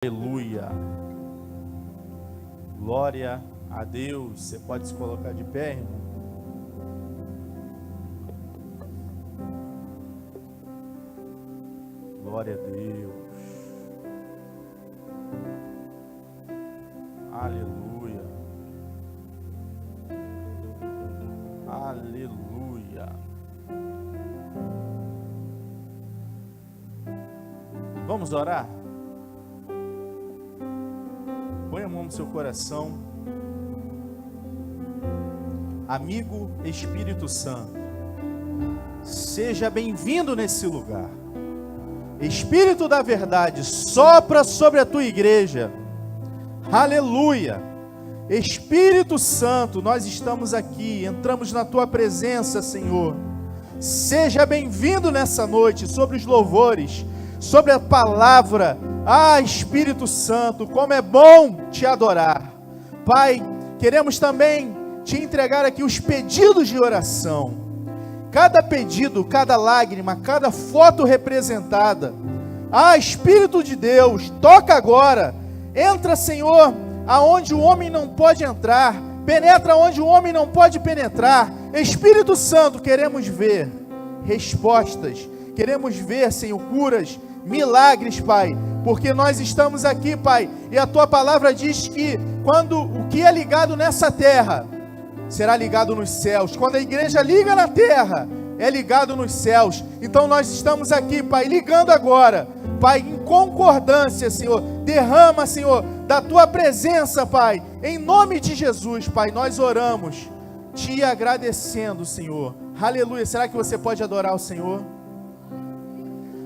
Aleluia, glória a Deus. Você pode se colocar de pé, irmão? Glória a Deus, aleluia, aleluia. Vamos orar? Põe a mão no seu coração. Amigo Espírito Santo, seja bem-vindo nesse lugar. Espírito da verdade, sopra sobre a tua igreja. Aleluia. Espírito Santo, nós estamos aqui, entramos na tua presença, Senhor. Seja bem-vindo nessa noite, sobre os louvores, sobre a palavra. Espírito Santo, como é bom te adorar. Pai, queremos também te entregar aqui os pedidos de oração. Cada pedido, cada lágrima, cada foto representada. Espírito de Deus, toca agora. Entra, Senhor, aonde o homem não pode entrar. Penetra onde o homem não pode penetrar. Espírito Santo, queremos ver respostas. Queremos ver, Senhor, curas, milagres, Pai. Porque nós estamos aqui, Pai, e a tua palavra diz que quando o que é ligado nessa terra será ligado nos céus. Quando a igreja liga na terra, é ligado nos céus. Então nós estamos aqui, Pai, ligando agora, Pai, em concordância, Senhor. Derrama, Senhor, da tua presença, Pai, em nome de Jesus, Pai, nós oramos, te agradecendo, Senhor. Aleluia. Será que você pode adorar o Senhor?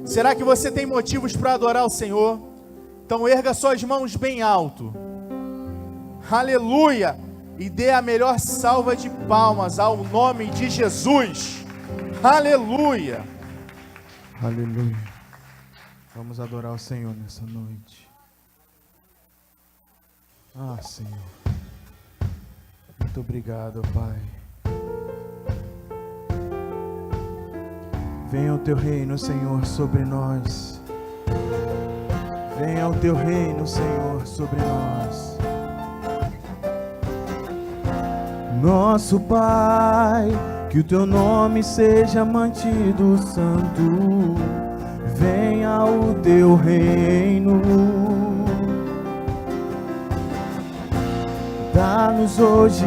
Será que você tem motivos para adorar o Senhor? Então erga suas mãos bem alto. Aleluia. E dê a melhor salva de palmas ao nome de Jesus. Aleluia. Aleluia. Vamos adorar o Senhor nessa noite. Senhor. Muito obrigado, Pai. Venha o teu reino, Senhor, sobre nós. Venha o teu reino, Senhor, sobre nós. Nosso Pai, que o teu nome seja mantido santo. Venha o teu reino. Dá-nos hoje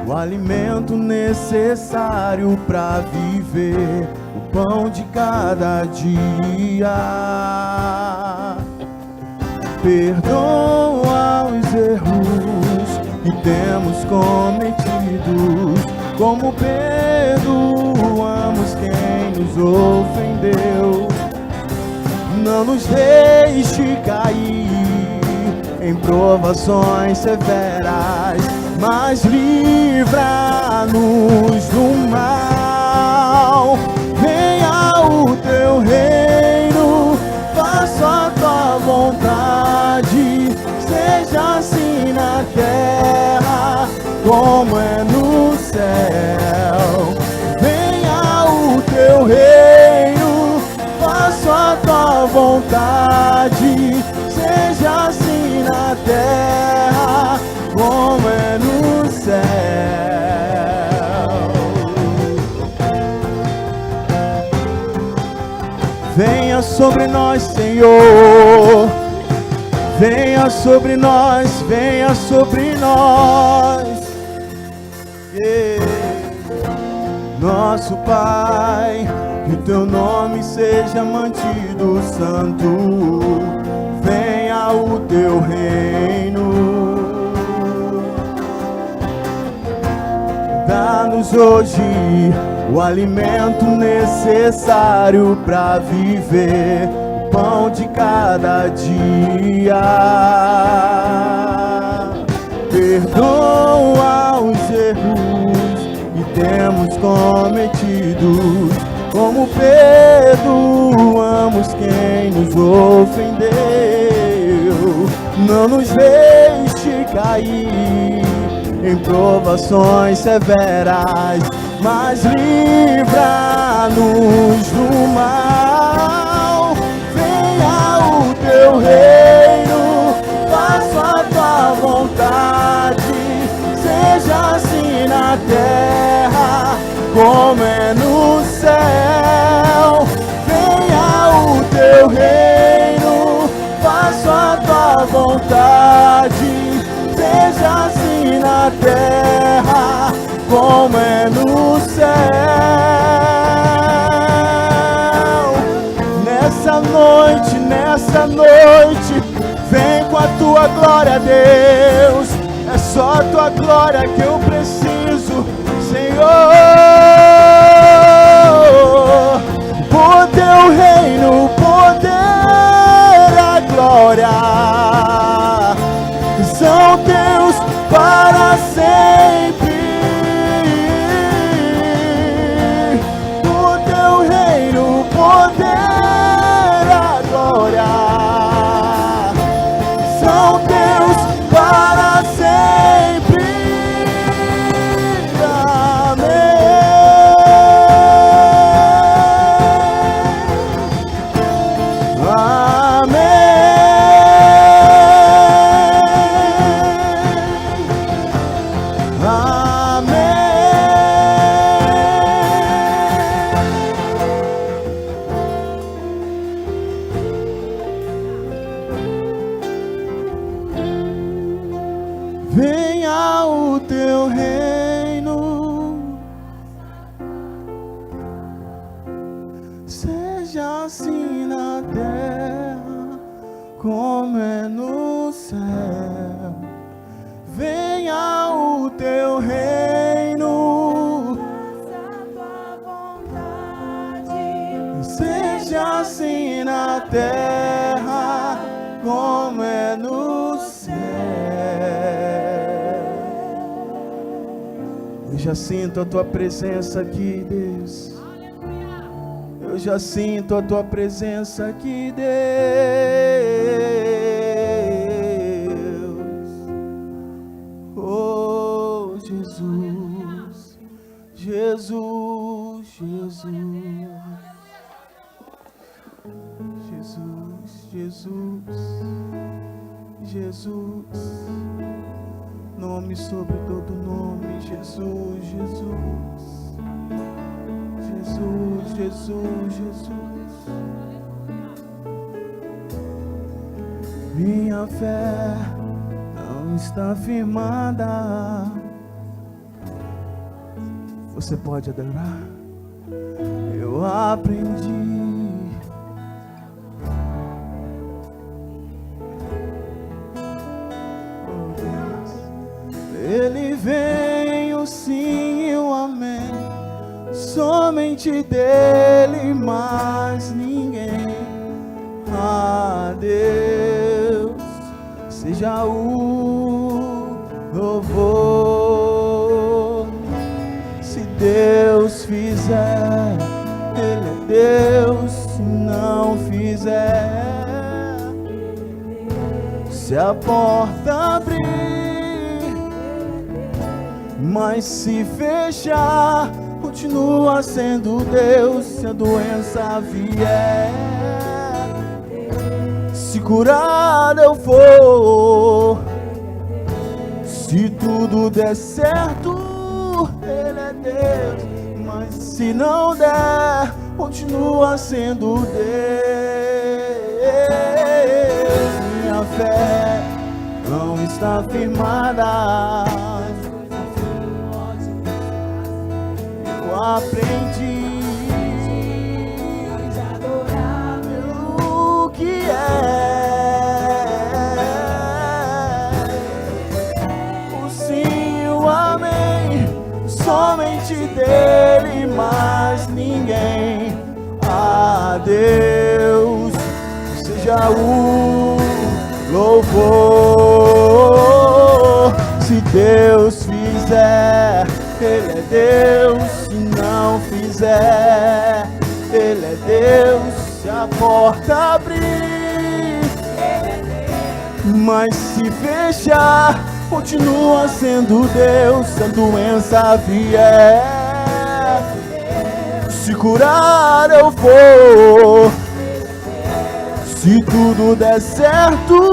o alimento necessário para viver, o pão de cada dia. Perdoa os erros que temos cometido, como perdoamos quem nos ofendeu. Não nos deixe cair em provações severas, mas livra-nos do mal. Venha o teu reino, faça a tua vontade, seja assim na terra como é no céu. Venha o teu reino, faça a tua vontade, seja assim na terra como é no céu. Venha sobre nós, Senhor. Venha sobre nós, venha sobre nós. Nosso Pai, que o teu nome seja mantido santo. Venha o teu reino. Dá-nos hoje o alimento necessário para viver, o pão de cada dia. Perdoa os erros que temos cometido, como perdoamos quem nos ofendeu. Não nos deixe cair em provações severas, mas livra-nos do mal. Venha o teu reino, como é no céu. Venha o teu reino, faça a tua vontade, seja assim na terra, como é no céu. Nessa noite, vem com a tua glória, Deus. É só a tua glória que eu preciso, Senhor. Por teu reino, o poder, a glória são teus para sempre. Por teu reino, o poder, a glória são teus para sempre. Venha o teu reino, seja assim na terra, como é no céu. Venha o teu reino, seja assim na terra, como é no céu. Eu já sinto a tua presença aqui, Deus. Eu já sinto a tua presença aqui, Deus. Oh, Jesus, Jesus, Jesus, Jesus, Jesus, Jesus. Nome sobre todo nome, Jesus, Jesus, Jesus, Jesus, Jesus. Minha fé não está firmada. Você pode adorar? Eu aprendi. Ele vem o sim e o amém, somente dele, mais ninguém. A Deus seja o louvor. Se Deus fizer, Ele é Deus. Se não fizer, se a porta abrir, mas se fechar, continua sendo Deus. Se a doença vier, se curado eu for, se tudo der certo, Ele é Deus. Mas se não der, continua sendo Deus. Minha fé não está firmada. Aprendi a adorar o que o sim e o amém, somente dele, mais ninguém. A Deus seja o louvor. Se Deus fizer, Ele é Deus. Se não fizer, Ele é Deus. Se a porta abrir, Ele é Deus. Mas se fechar, continua sendo Deus. Se a doença vier, se curar eu for, se tudo der certo,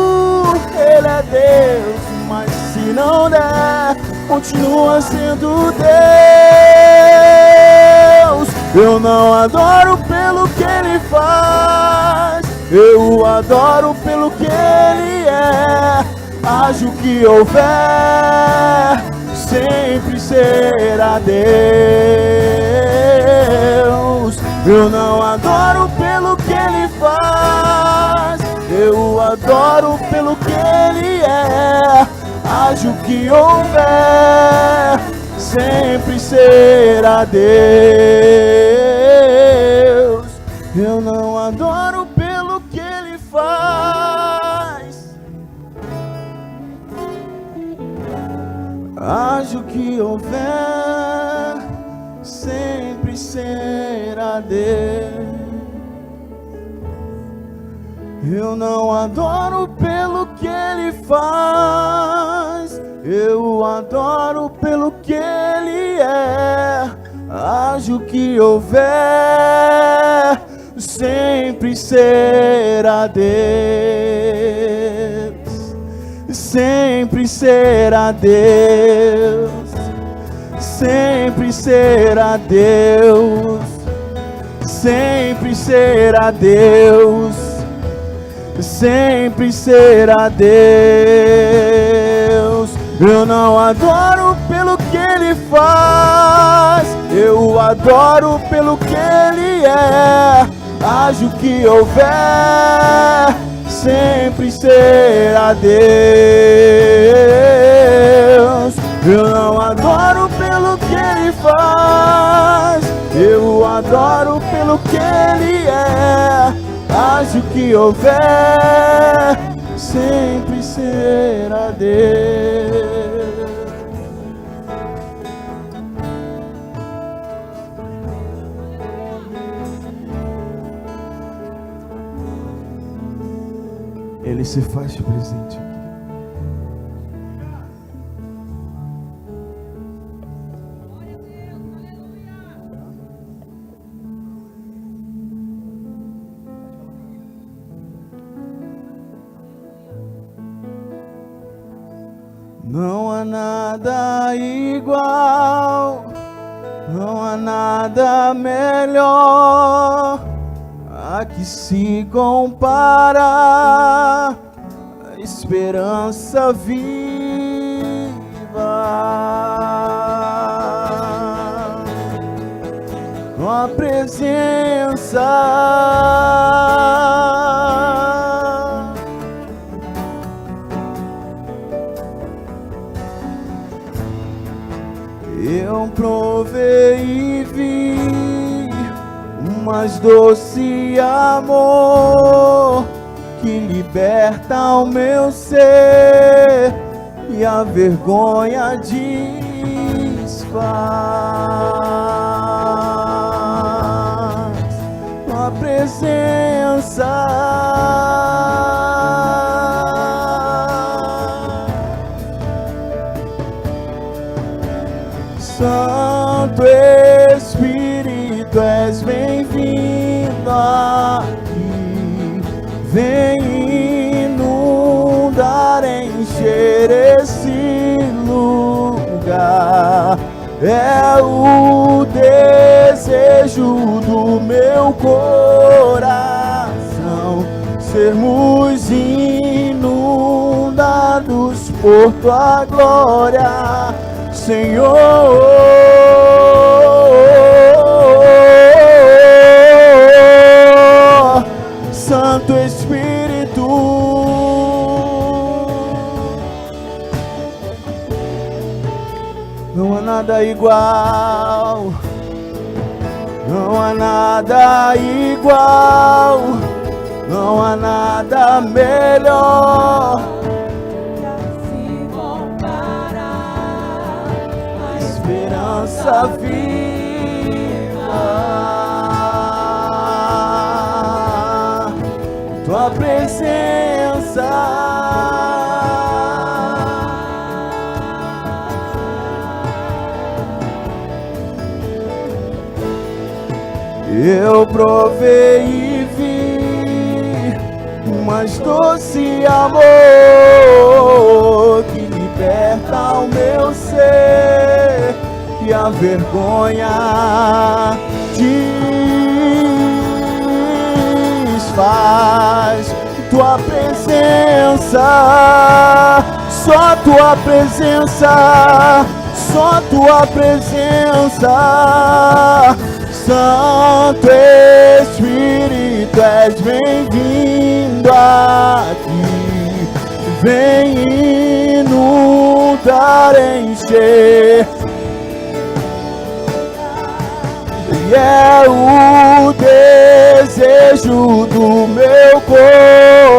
Ele é Deus. Mas se não der, continua sendo Deus. Eu não adoro pelo que Ele faz, eu o adoro pelo que Ele é. Haja o que houver, sempre será Deus. Eu não adoro pelo que Ele faz, eu o adoro pelo que Ele é. Haja o que houver, sempre será Deus. Eu não adoro pelo que Ele faz, haja o que houver, sempre será Deus. Eu não adoro pelo que Ele faz, eu o adoro pelo que Ele é. Haja o que houver, sempre será Deus. Sempre será Deus. Sempre será Deus. Sempre será Deus. Sempre será Deus. Eu não adoro pelo que Ele faz, eu o adoro pelo que Ele é. Haja o que houver, sempre será Deus. Eu não adoro pelo que Ele faz, eu o adoro pelo que Ele é. Haja o que houver, sempre será Deus. Ele se faz presente aqui. Não há nada igual, não há nada melhor a que se compara a esperança viva. Tua presença, eu provei e vi o mais doce amor que liberta o meu ser e a vergonha desfaz. Tua presença, Santo Espírito, és bem-vindo aqui. Vem inundar, encher esse lugar. É o desejo do meu coração, sermos inundados por tua glória, Senhor. Santo Espírito, não há nada igual, não há nada igual, não há nada melhor Se comparar a esperança viva. Tua presença, eu provei e vi o mais doce amor que liberta o meu ser e a vergonha de tua presença, só tua presença, só tua presença. Santo Espírito, és bem-vindo aqui. Vem inundar, encher. E é o desejo do meu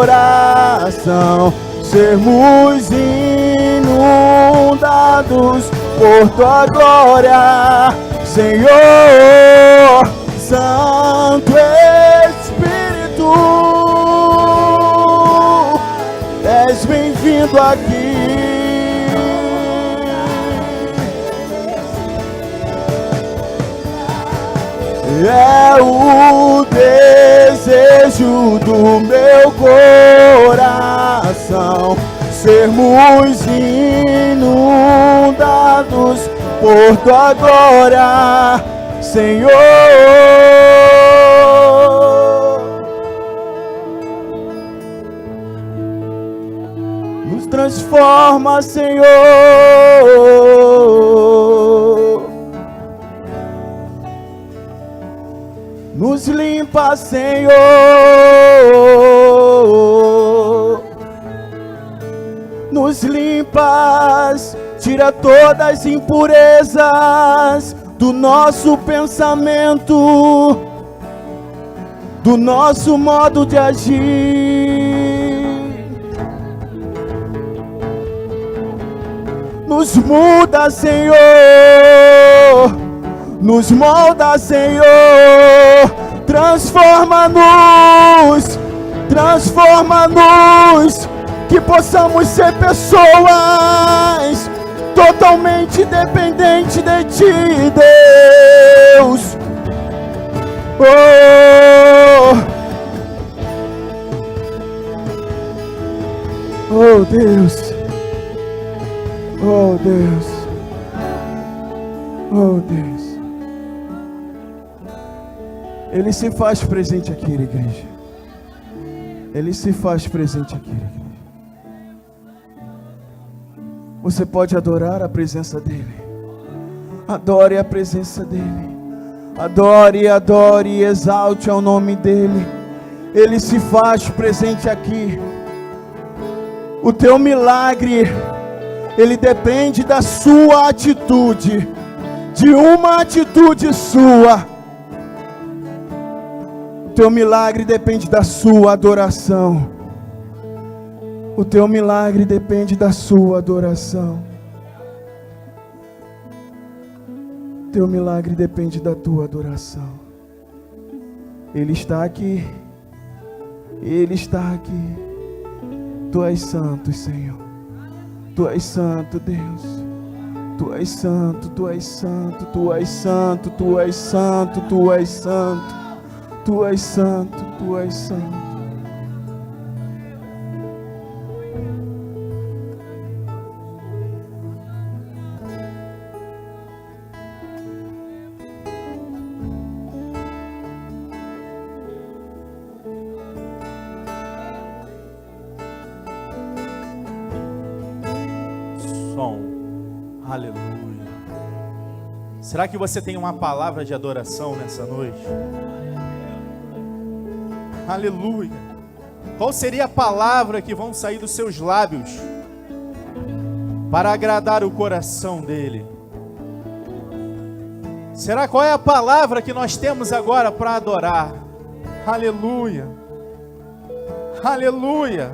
coração sermos inundados por tua glória, Senhor. Santo Espírito, és bem-vindo aqui. É o desejo do meu coração sermos inundados por tua glória, Senhor. Nos transforma, Senhor. Nos limpa, Senhor. Nos limpas, tira todas as impurezas do nosso pensamento, do nosso modo de agir. Nos muda, Senhor. Nos molda, Senhor. Transforma-nos, transforma-nos, que possamos ser pessoas totalmente dependentes de Ti, Deus. Oh Deus, oh Deus, oh Deus. Ele se faz presente aqui, igreja. Ele se faz presente aqui, igreja. Você pode adorar a presença dEle. Adore a presença dEle. Adore, adore e exalte ao nome dEle. Ele se faz presente aqui. O teu milagre, ele depende da sua atitude. De uma atitude sua. O teu milagre depende da sua adoração. O teu milagre depende da sua adoração. O teu milagre depende da tua adoração. Ele está aqui. Ele está aqui. Tu és santo, Senhor. Tu és santo, Deus. Tu és santo, tu és santo, tu és santo, tu és santo, tu és santo. Tu és santo, tu és santo. Som. Aleluia. Será que você tem uma palavra de adoração nessa noite? Aleluia. Qual seria a palavra que vão sair dos seus lábios para agradar o coração dele? Será qual é a palavra que nós temos agora para adorar? Aleluia. Aleluia.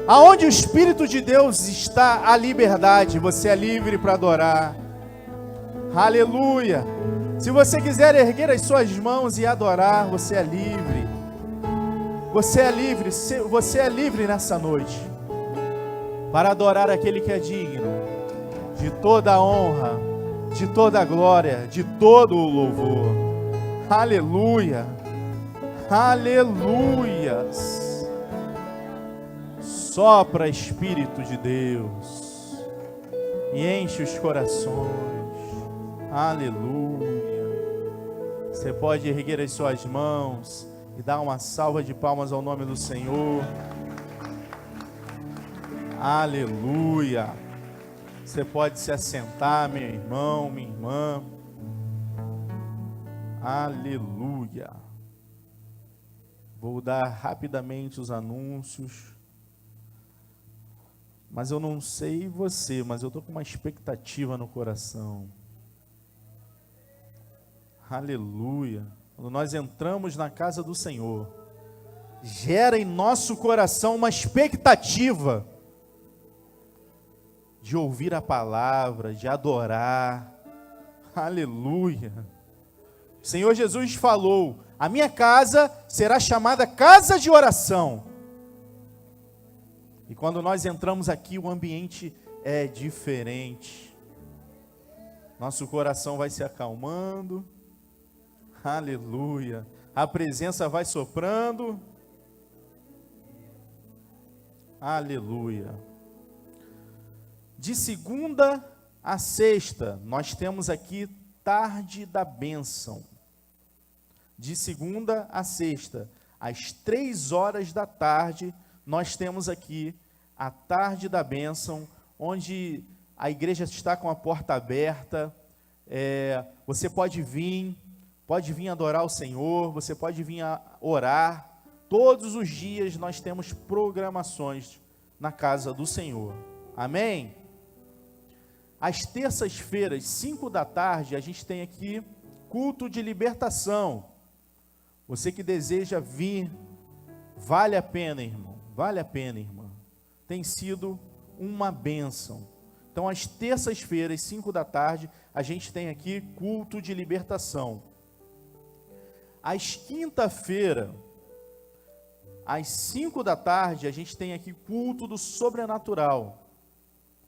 Aonde o Espírito de Deus está, a liberdade. Você é livre para adorar. Aleluia. Se você quiser erguer as suas mãos e adorar, você é livre. Você é livre, você é livre nessa noite para adorar aquele que é digno de toda a honra, de toda a glória, de todo o louvor. Aleluia, aleluias. Sopra, Espírito de Deus, e enche os corações. Aleluia. Você pode erguer as suas mãos e dar uma salva de palmas ao nome do Senhor. Aleluia. Você pode se assentar, meu irmão, minha irmã. Aleluia. Vou dar rapidamente os anúncios. Mas eu não sei você, mas eu estou com uma expectativa no coração. Aleluia. Quando nós entramos na casa do Senhor, gera em nosso coração uma expectativa de ouvir a palavra, de adorar. Aleluia. O Senhor Jesus falou: a minha casa será chamada casa de oração. E quando nós entramos aqui, o ambiente é diferente. Nosso coração vai se acalmando. Aleluia. A presença vai soprando. Aleluia. De segunda a sexta, nós temos aqui tarde da bênção. De segunda a sexta, às 3 da tarde, nós temos aqui a tarde da bênção, onde a igreja está com a porta aberta. Você pode vir adorar o Senhor, você pode vir a orar. Todos os dias nós temos programações na casa do Senhor. Amém? Às terças-feiras, 5 da tarde, a gente tem aqui culto de libertação. Você que deseja vir, vale a pena, irmão. Vale a pena, irmã. Tem sido uma bênção. Então, às terças-feiras, 5 da tarde, a gente tem aqui culto de libertação. Às quinta-feira, às 5 da tarde, a gente tem aqui culto do sobrenatural.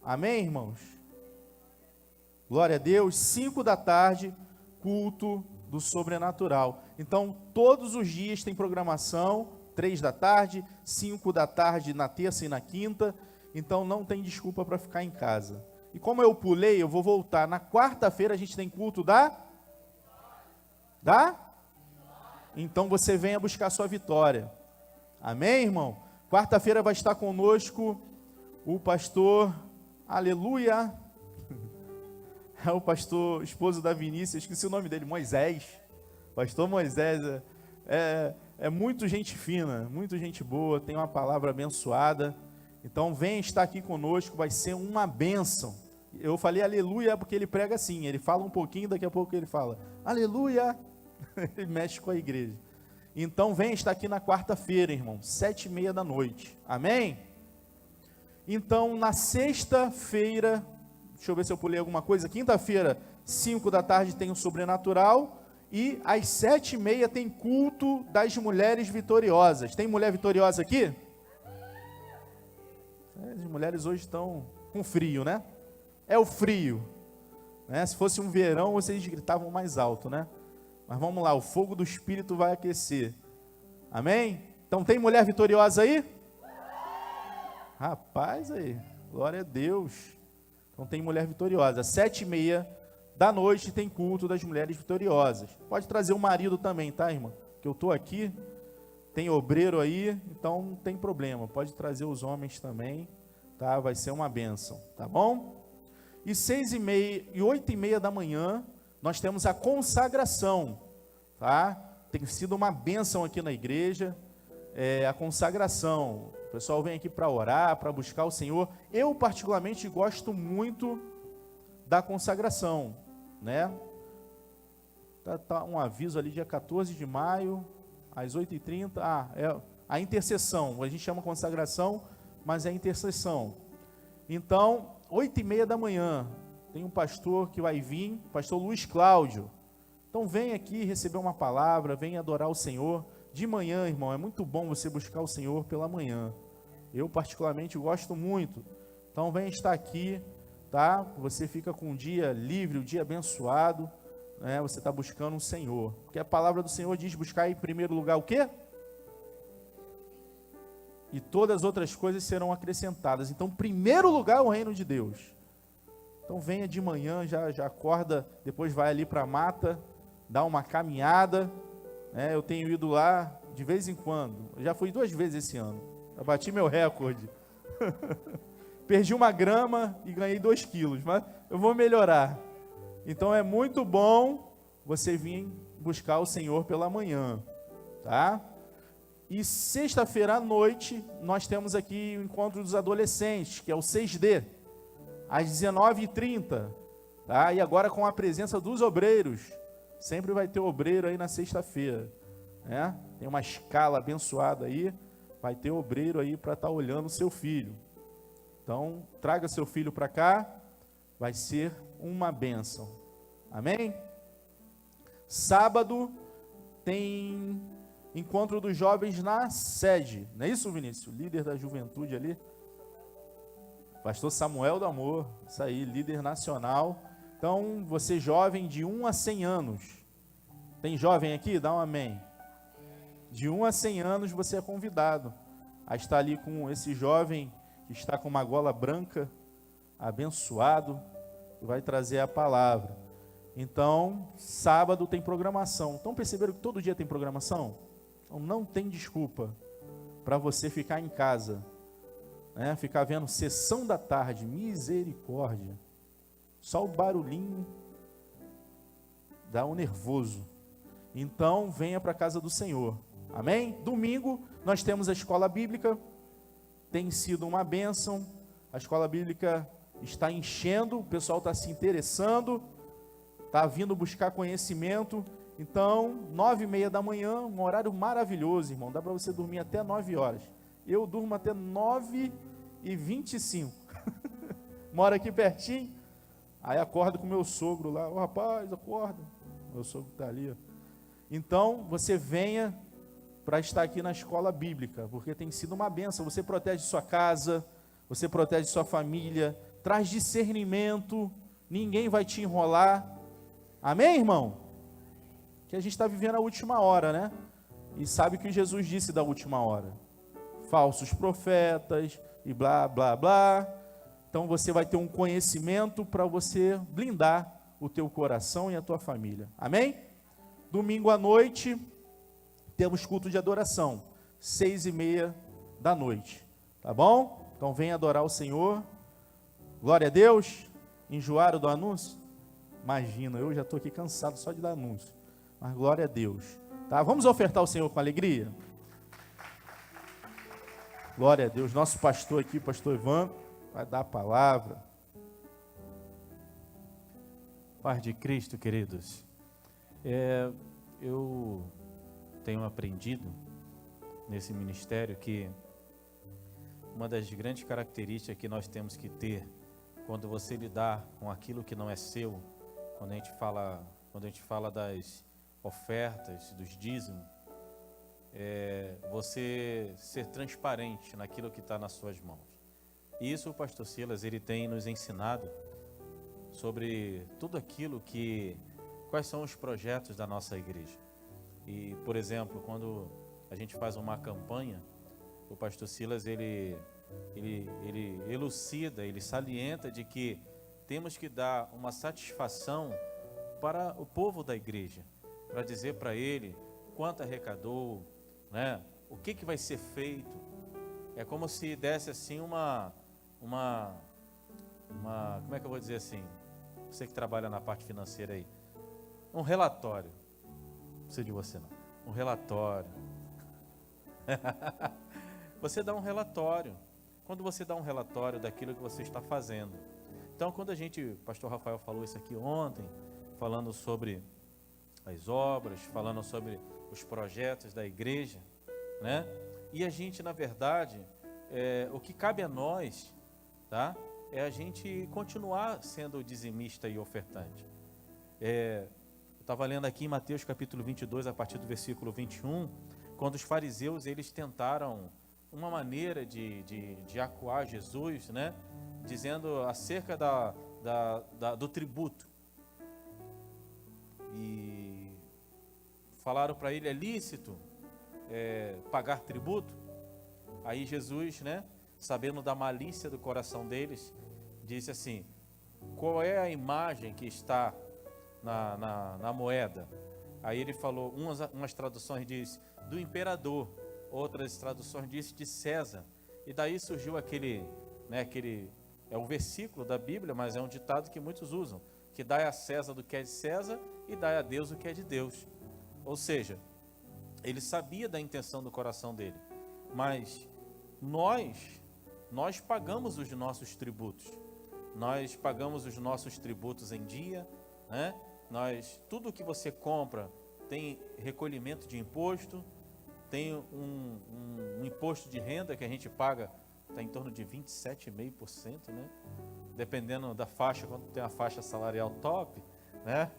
Amém, irmãos? Glória a Deus. 5 da tarde, culto do sobrenatural. Então, todos os dias tem programação. 3 da tarde, 5 da tarde na terça e na quinta. Então, não tem desculpa para ficar em casa. E como eu pulei, eu vou voltar. Na quarta-feira, a gente tem culto Então, você venha buscar sua vitória. Amém, irmão? Quarta-feira vai estar conosco o pastor, aleluia, é o pastor, esposo da Vinícius, esqueci o nome dele, Moisés. Pastor Moisés é muito gente fina, muito gente boa, tem uma palavra abençoada. Então venha estar aqui conosco, vai ser uma bênção. Eu falei aleluia porque ele prega assim, ele fala um pouquinho, daqui a pouco ele fala aleluia, ele mexe com a igreja. Então venha estar aqui na quarta-feira, irmão, 7:30 da noite, amém? Então na sexta-feira, deixa eu ver se eu pulei alguma coisa, quinta-feira, 5 da tarde tem o sobrenatural, e às 7:30 tem culto das mulheres vitoriosas. Tem mulher vitoriosa aqui? As mulheres hoje estão com frio, né? É o frio, né? Se fosse um verão, vocês gritavam mais alto, né? Mas vamos lá, o fogo do Espírito vai aquecer. Amém? Então tem mulher vitoriosa aí? Rapaz, aí, glória a Deus. Então tem mulher vitoriosa. 7:30 da noite tem culto das mulheres vitoriosas. Pode trazer o marido também, tá, irmã? Que eu estou aqui, tem obreiro aí, então não tem problema. Pode trazer os homens também, tá? Vai ser uma bênção, tá bom? E 6:30 e 8:30 da manhã, nós temos a consagração, tá? Tem sido uma bênção aqui na igreja, a consagração. O pessoal vem aqui para orar, para buscar o Senhor. Eu particularmente gosto muito da consagração, né? Tá um aviso ali, dia 14 de maio, às 8:30, é a intercessão, a gente chama consagração, mas é intercessão. Então, 8:30 da manhã, tem um pastor que vai vir, pastor Luiz Cláudio. Então vem aqui receber uma palavra, vem adorar o Senhor. De manhã, irmão, é muito bom você buscar o Senhor pela manhã. Eu particularmente gosto muito. Então vem estar aqui, tá? Você fica com um dia livre, um dia abençoado, né? Você está buscando o Senhor. Porque a palavra do Senhor diz buscar em primeiro lugar o quê? E todas as outras coisas serão acrescentadas. Então, primeiro lugar é o reino de Deus. Então venha de manhã, já acorda, depois vai ali para a mata, dá uma caminhada, né? Eu tenho ido lá de vez em quando, eu já fui 2 vezes esse ano, eu bati meu recorde, Perdi uma grama e ganhei 2 quilos, mas eu vou melhorar. Então é muito bom você vir buscar o Senhor pela manhã, tá? E sexta-feira à noite, nós temos aqui o encontro dos adolescentes, que é o 6D, às 19h30, tá? E agora com a presença dos obreiros, sempre vai ter obreiro aí na sexta-feira, né? Tem uma escala abençoada aí, vai ter obreiro aí para estar olhando o seu filho. Então, traga seu filho para cá, vai ser uma bênção, amém? Sábado tem encontro dos jovens na sede, não é isso, Vinícius? Líder da juventude ali, pastor Samuel do Amor, isso aí, líder nacional. Então, você jovem de 1 a 100 anos, tem jovem aqui? Dá um amém. De 1 a 100 anos você é convidado a estar ali com esse jovem que está com uma gola branca, abençoado, e vai trazer a palavra. Então, sábado tem programação. Então, perceberam que todo dia tem programação? Então, não tem desculpa para você ficar em casa, né? Ficar vendo sessão da tarde, misericórdia. Só o barulhinho dá um nervoso. Então, venha para a casa do Senhor. Amém? Domingo, nós temos a escola bíblica. Tem sido uma bênção. A escola bíblica está enchendo, o pessoal está se interessando, está vindo buscar conhecimento. Então, 9h30 da manhã, um horário maravilhoso, irmão. Dá para você dormir até 9 horas. Eu durmo até 9h25. Moro aqui pertinho. Aí acordo com meu sogro lá. Ô rapaz, acorda. Meu sogro está ali, ó. Então, você venha para estar aqui na escola bíblica, porque tem sido uma bênção. Você protege sua casa, você protege sua família, traz discernimento, ninguém vai te enrolar. Amém, irmão? Que a gente está vivendo a última hora, né? E sabe o que Jesus disse da última hora? Falsos profetas e blá, blá, blá. Então você vai ter um conhecimento para você blindar o teu coração e a tua família. Amém? Domingo à noite, temos culto de adoração, 6h30 da noite, tá bom? Então vem adorar o Senhor. Glória a Deus. Enjoaram do anúncio? Imagina, eu já estou aqui cansado só de dar anúncio, mas glória a Deus, tá? Vamos ofertar ao Senhor com alegria? Glória a Deus. Nosso pastor aqui, pastor Ivan, vai dar a palavra. Paz de Cristo, queridos. Eu tenho aprendido nesse ministério que uma das grandes características que nós temos que ter quando você lidar com aquilo que não é seu, quando a gente fala das ofertas, dos dízimos, você ser transparente naquilo que está nas suas mãos. E isso o pastor Silas, ele tem nos ensinado sobre tudo aquilo quais são os projetos da nossa igreja. E, por exemplo, quando a gente faz uma campanha, o pastor Silas, ele elucida, ele salienta de que temos que dar uma satisfação para o povo da igreja, para dizer para ele quanto arrecadou, né? O que vai ser feito. É como se desse assim uma como é que eu vou dizer assim? Você que trabalha na parte financeira aí, um relatório. Não precisa de você não. Um relatório. Você dá um relatório. Quando você dá um relatório daquilo que você está fazendo. Então, quando o pastor Rafael falou isso aqui ontem, falando sobre as obras, falando sobre os projetos da igreja, né? E a gente, na verdade, o que cabe a nós, tá? É a gente continuar sendo dizimista e ofertante. Eu estava lendo aqui em Mateus capítulo 22, a partir do versículo 21, quando os fariseus, eles tentaram uma maneira de acuar Jesus, né? Dizendo acerca do tributo. E falaram para ele, é lícito pagar tributo? Aí Jesus, né, sabendo da malícia do coração deles, disse assim, qual é a imagem que está na moeda? Aí ele falou, umas traduções diz do imperador, outras traduções diz de César. E daí surgiu aquele É um versículo da Bíblia, mas é um ditado que muitos usam, que dai a César do que é de César e dai a Deus o que é de Deus. Ou seja, ele sabia da intenção do coração dele, mas nós pagamos os nossos tributos. Nós pagamos os nossos tributos em dia, né? Tudo que você compra tem recolhimento de imposto, tem um imposto de renda que a gente paga, está em torno de 27,5%, né? Dependendo da faixa, quando tem a faixa salarial top, né?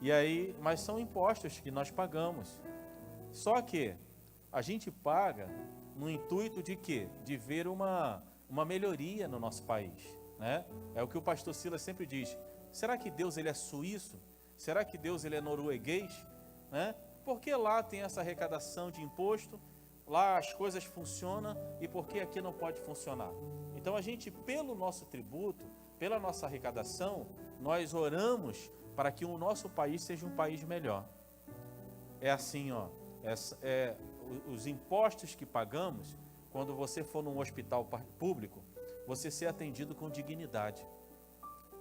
E aí, mas são impostos que nós pagamos. Só que a gente paga no intuito de quê? De ver uma melhoria no nosso país, né? É o que o pastor Silas sempre diz. Será que Deus ele é suíço? Será que Deus ele é norueguês? Né? Porque lá tem essa arrecadação de imposto, lá as coisas funcionam e por que aqui não pode funcionar? Então a gente, pelo nosso tributo, pela nossa arrecadação, nós oramos para que o nosso país seja um país melhor. É assim, ó, os impostos que pagamos, quando você for num hospital público, você ser atendido com dignidade.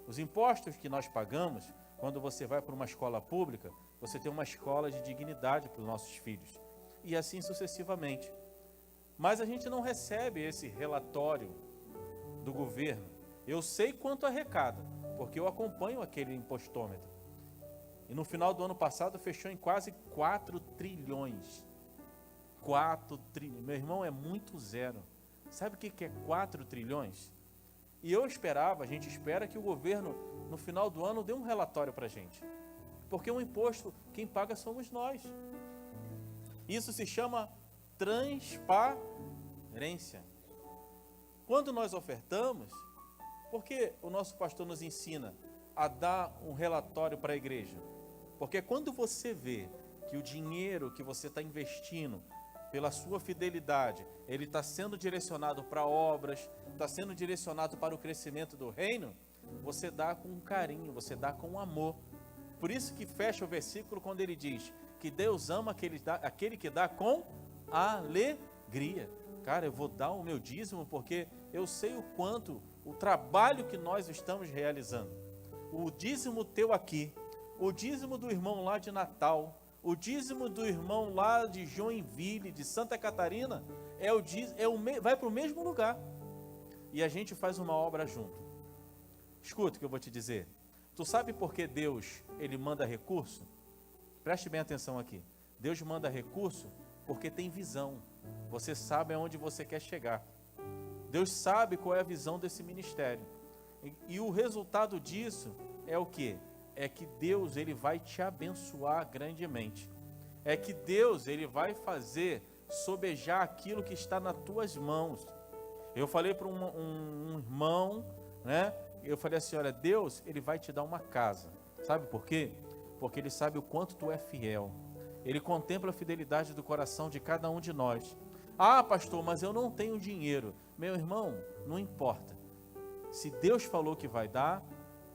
Os impostos que nós pagamos, quando você vai para uma escola pública, você tem uma escola de dignidade para os nossos filhos. E assim sucessivamente. Mas a gente não recebe esse relatório do governo. Eu sei quanto arrecada, porque eu acompanho aquele impostômetro. E no final do ano passado fechou em quase 4 trilhões. 4 trilhões. Meu irmão, é muito zero. Sabe o que é 4 trilhões? E eu esperava, a gente espera que o governo, no final do ano, dê um relatório para a gente. Porque o imposto, quem paga somos nós. Isso se chama transparência. Quando nós ofertamos, porque o nosso pastor nos ensina a dar um relatório para a igreja? Porque quando você vê que o dinheiro que você está investindo, pela sua fidelidade, ele está sendo direcionado para obras, está sendo direcionado para o crescimento do reino, você dá com carinho, você dá com amor. Por isso que fecha o versículo quando ele diz que Deus ama aquele que dá com alegria. Cara, eu vou dar o meu dízimo porque eu sei o quanto, o trabalho que nós estamos realizando. O dízimo teu aqui, o dízimo do irmão lá de Natal, o dízimo do irmão lá de Joinville, de Santa Catarina, vai para o mesmo lugar. E a gente faz uma obra junto. Escuta o que eu vou te dizer. Tu sabe por que Deus, ele manda recurso? Preste bem atenção aqui. Deus manda recurso porque tem visão. Você sabe aonde você quer chegar. Deus sabe qual é a visão desse ministério. E o resultado disso é o quê? É que Deus ele vai te abençoar grandemente. É que Deus ele vai fazer sobejar aquilo que está nas tuas mãos. Eu falei para um irmão, né? Eu falei assim, olha, Deus ele vai te dar uma casa. Sabe por quê? Porque ele sabe o quanto tu é fiel. Ele contempla a fidelidade do coração de cada um de nós. Ah, pastor, mas eu não tenho dinheiro. Meu irmão, não importa. Se Deus falou que vai dar,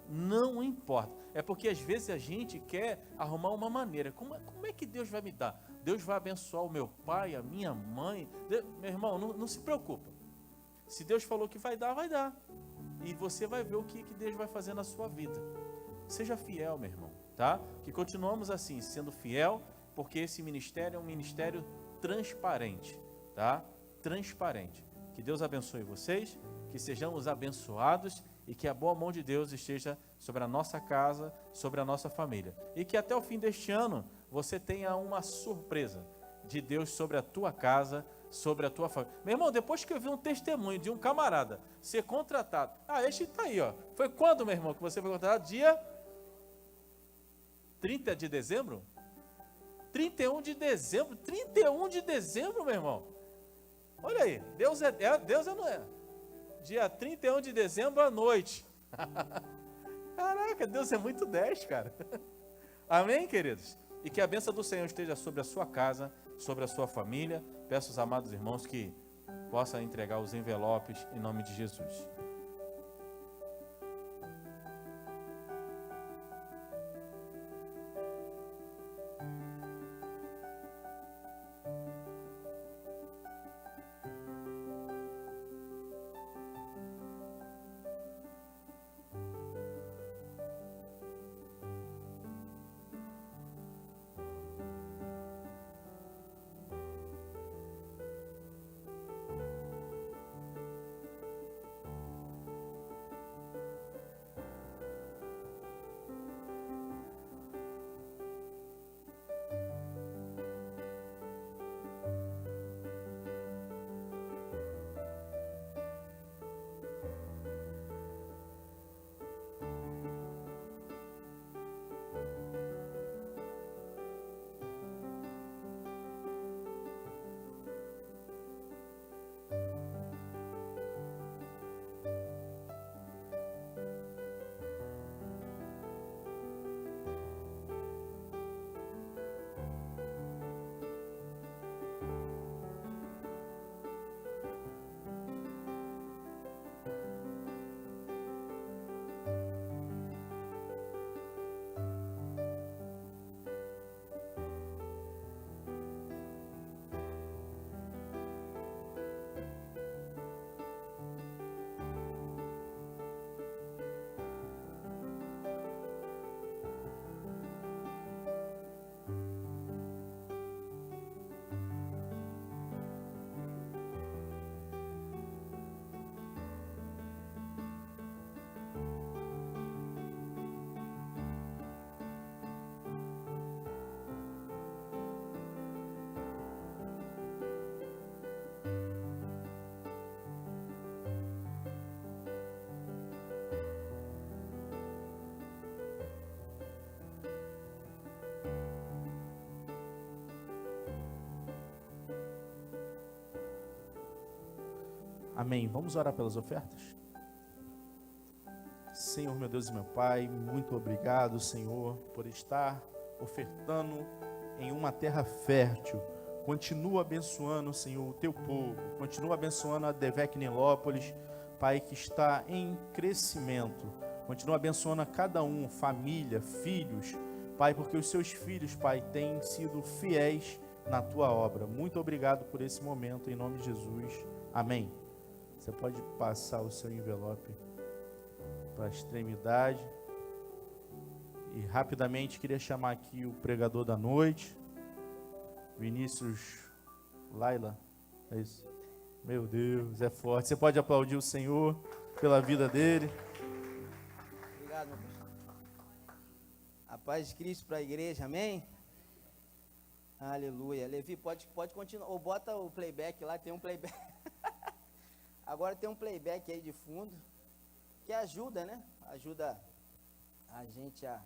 não importa. É porque às vezes a gente quer arrumar uma maneira. Como é que Deus vai me dar? Deus vai abençoar o meu pai, a minha mãe. Meu irmão, não se preocupa. Se Deus falou que vai dar, vai dar. E você vai ver o que Deus vai fazer na sua vida. Seja fiel, meu irmão, tá? Que continuamos assim, sendo fiel, porque esse ministério é um ministério transparente, tá? Transparente. Que Deus abençoe vocês, que sejamos abençoados e que a boa mão de Deus esteja sobre a nossa casa, sobre a nossa família. E que até o fim deste ano você tenha uma surpresa de Deus sobre a tua casa, sobre a tua família. Meu irmão, depois que eu vi um testemunho de um camarada ser contratado. Ah, este está aí, ó. Foi quando, meu irmão, que você foi contratado? Dia 30 de dezembro? 31 de dezembro. 31 de dezembro, meu irmão. Olha aí, Deus não é. Dia 31 de dezembro à noite. Caraca, Deus é muito 10, cara. Amém, queridos? E que a bênção do Senhor esteja sobre a sua casa, sobre a sua família. Peço aos amados irmãos que possam entregar os envelopes em nome de Jesus. Amém. Vamos orar pelas ofertas? Senhor, meu Deus e meu Pai, muito obrigado, Senhor, por estar ofertando em uma terra fértil. Continua abençoando, Senhor, o teu povo. Continua abençoando a Devec Nilópolis, Pai, que está em crescimento. Continua abençoando a cada um, família, filhos, Pai, porque os seus filhos, Pai, têm sido fiéis na tua obra. Muito obrigado por esse momento, em nome de Jesus. Amém. Você pode passar o seu envelope para a extremidade. E rapidamente queria chamar aqui o pregador da noite, Vinícius Laila. É isso? Meu Deus, é forte. Você pode aplaudir o Senhor pela vida dele. Obrigado, meu pastor. A paz de Cristo para a igreja, amém? Aleluia. Levi, pode continuar. Ou bota o playback lá, tem um playback. Agora tem um playback aí de fundo, que ajuda, né? Ajuda a gente a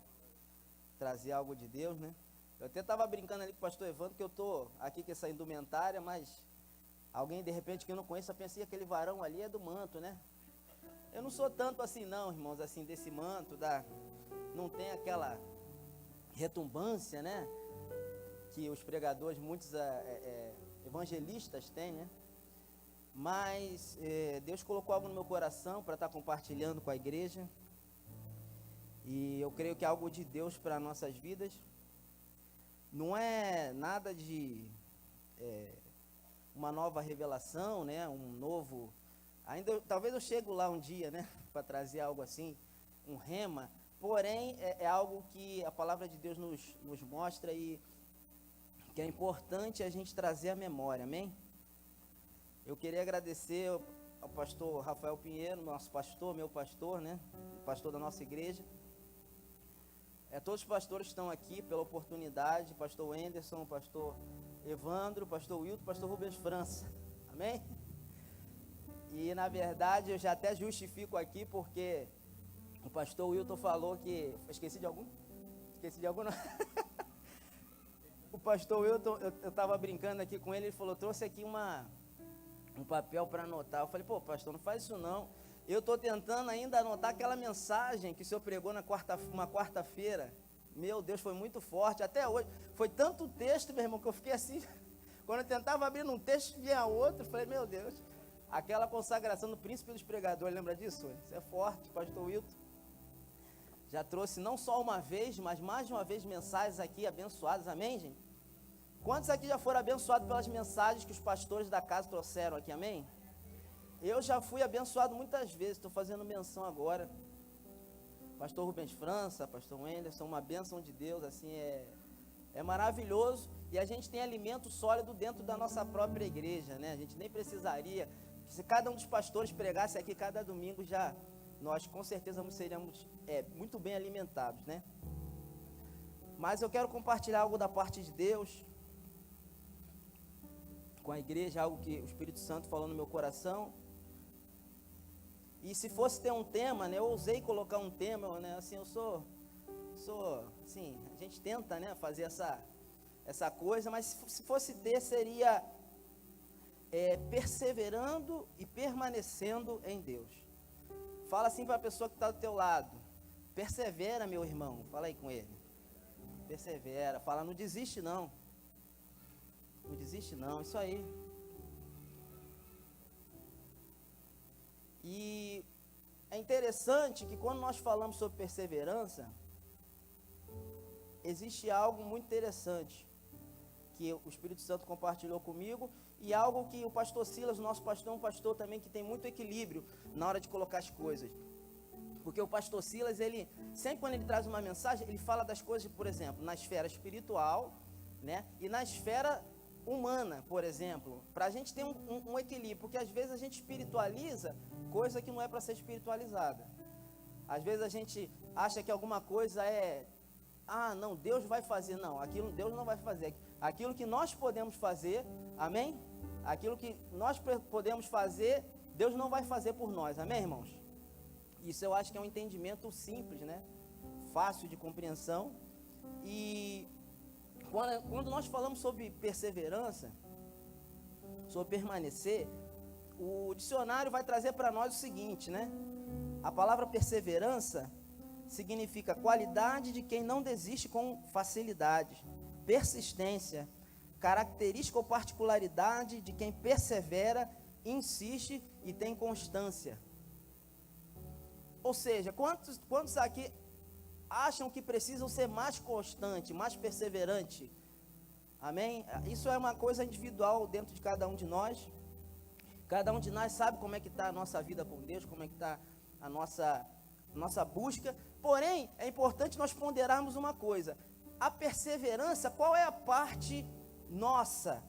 trazer algo de Deus, né? Eu até estava brincando ali com o pastor Evandro, que eu tô aqui com essa indumentária, mas alguém de repente que eu não conheça pensa que aquele varão ali é do manto, né? Eu não sou tanto assim não, irmãos, assim, desse manto, não tem aquela retumbância, né? Que os pregadores, muitos evangelistas têm, né? Mas Deus colocou algo no meu coração para estar compartilhando com a igreja. E eu creio que é algo de Deus para nossas vidas. Não é nada de uma nova revelação, né? Um novo... talvez eu chegue lá um dia, né? Para trazer algo assim, um rema. Porém, é algo que a palavra de Deus nos mostra e que é importante a gente trazer à memória, amém? Eu queria agradecer ao pastor Rafael Pinheiro, nosso pastor, meu pastor, né? O pastor da nossa igreja. Todos os pastores estão aqui pela oportunidade, pastor Wenderson, pastor Evandro, pastor Wilton, pastor Rubens França, amém? E na verdade eu já até justifico aqui porque o pastor Wilton falou que... Esqueci de algum? Esqueci de algum não? O pastor Wilton, eu estava brincando aqui com ele, ele falou, trouxe aqui um papel para anotar. Eu falei, pô, pastor, não faz isso não. Eu estou tentando ainda anotar aquela mensagem que o senhor pregou uma quarta-feira. Meu Deus, foi muito forte. Até hoje, foi tanto texto, meu irmão, que eu fiquei assim. Quando eu tentava abrir um texto, vinha outro. Eu falei, meu Deus. Aquela consagração do príncipe dos pregadores, lembra disso? Isso é forte, pastor Wilton. Já trouxe não só uma vez, mas mais de uma vez mensagens aqui abençoadas. Amém, gente? Quantos aqui já foram abençoados pelas mensagens que os pastores da casa trouxeram aqui, amém? Eu já fui abençoado muitas vezes, estou fazendo menção agora. Pastor Rubens França, pastor Wenderson, uma bênção de Deus, assim, é maravilhoso. E a gente tem alimento sólido dentro da nossa própria igreja, né? A gente nem precisaria, se cada um dos pastores pregasse aqui cada domingo, nós com certeza seríamos muito bem alimentados, né? Mas eu quero compartilhar algo da parte de Deus com a igreja, algo que o Espírito Santo falou no meu coração. E se fosse ter um tema, né, eu ousei colocar um tema, né, assim, eu sou, assim, a gente tenta, né, fazer essa coisa, mas se fosse ter, seria perseverando e permanecendo em Deus. Fala assim para a pessoa que está do teu lado, persevera, meu irmão, fala aí com ele, persevera, fala, não desiste não, isso aí. E é interessante que quando nós falamos sobre perseverança, existe algo muito interessante que o Espírito Santo compartilhou comigo e algo que o pastor Silas, o nosso pastor, é um pastor também que tem muito equilíbrio na hora de colocar as coisas. Porque o pastor Silas, ele sempre quando ele traz uma mensagem, ele fala das coisas, por exemplo, na esfera espiritual, né? E na esfera humana, por exemplo, para a gente ter um equilíbrio, porque às vezes a gente espiritualiza coisa que não é para ser espiritualizada. Às vezes a gente acha que alguma coisa não, Deus vai fazer, não, aquilo Deus não vai fazer, aquilo que nós podemos fazer, amém? Aquilo que nós podemos fazer, Deus não vai fazer por nós, amém, irmãos? Isso eu acho que é um entendimento simples, né? Fácil de compreensão. E quando nós falamos sobre perseverança, sobre permanecer, O dicionário vai trazer para nós o seguinte, né? A palavra perseverança significa qualidade de quem não desiste com facilidade, persistência, característica ou particularidade de quem persevera, insiste e tem constância. Ou seja, quantos aqui acham que precisam ser mais constante, mais perseverante? Amém? Isso é uma coisa individual dentro de cada um de nós. Cada um de nós sabe como é que está a nossa vida com Deus, como é que está a nossa busca. Porém, é importante nós ponderarmos uma coisa. A perseverança, qual é a parte nossa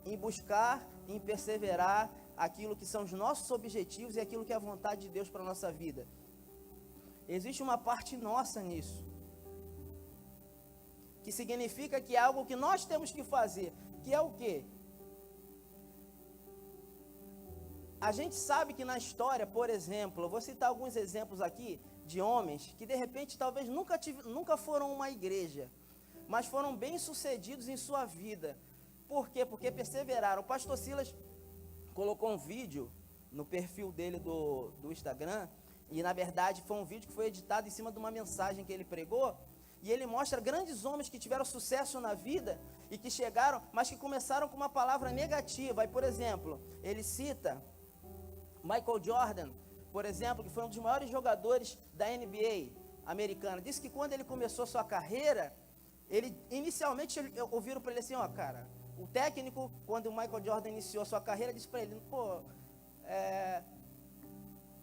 em buscar, em perseverar aquilo que são os nossos objetivos e aquilo que é a vontade de Deus para a nossa vida? Existe uma parte nossa nisso, que significa que é algo que nós temos que fazer, que é o quê? A gente sabe que na história, por exemplo, eu vou citar alguns exemplos aqui de homens que de repente talvez nunca foram uma igreja, mas foram bem-sucedidos em sua vida. Por quê? Porque perseveraram. O pastor Silas colocou um vídeo no perfil dele do Instagram, e na verdade foi um vídeo que foi editado em cima de uma mensagem que ele pregou, e ele mostra grandes homens que tiveram sucesso na vida e que chegaram, mas que começaram com uma palavra negativa. Aí, por exemplo, ele cita Michael Jordan, por exemplo, que foi um dos maiores jogadores da NBA americana. Disse que quando ele começou sua carreira, inicialmente ouviram para ele assim, ó, cara, o técnico, quando o Michael Jordan iniciou sua carreira, disse para ele, pô,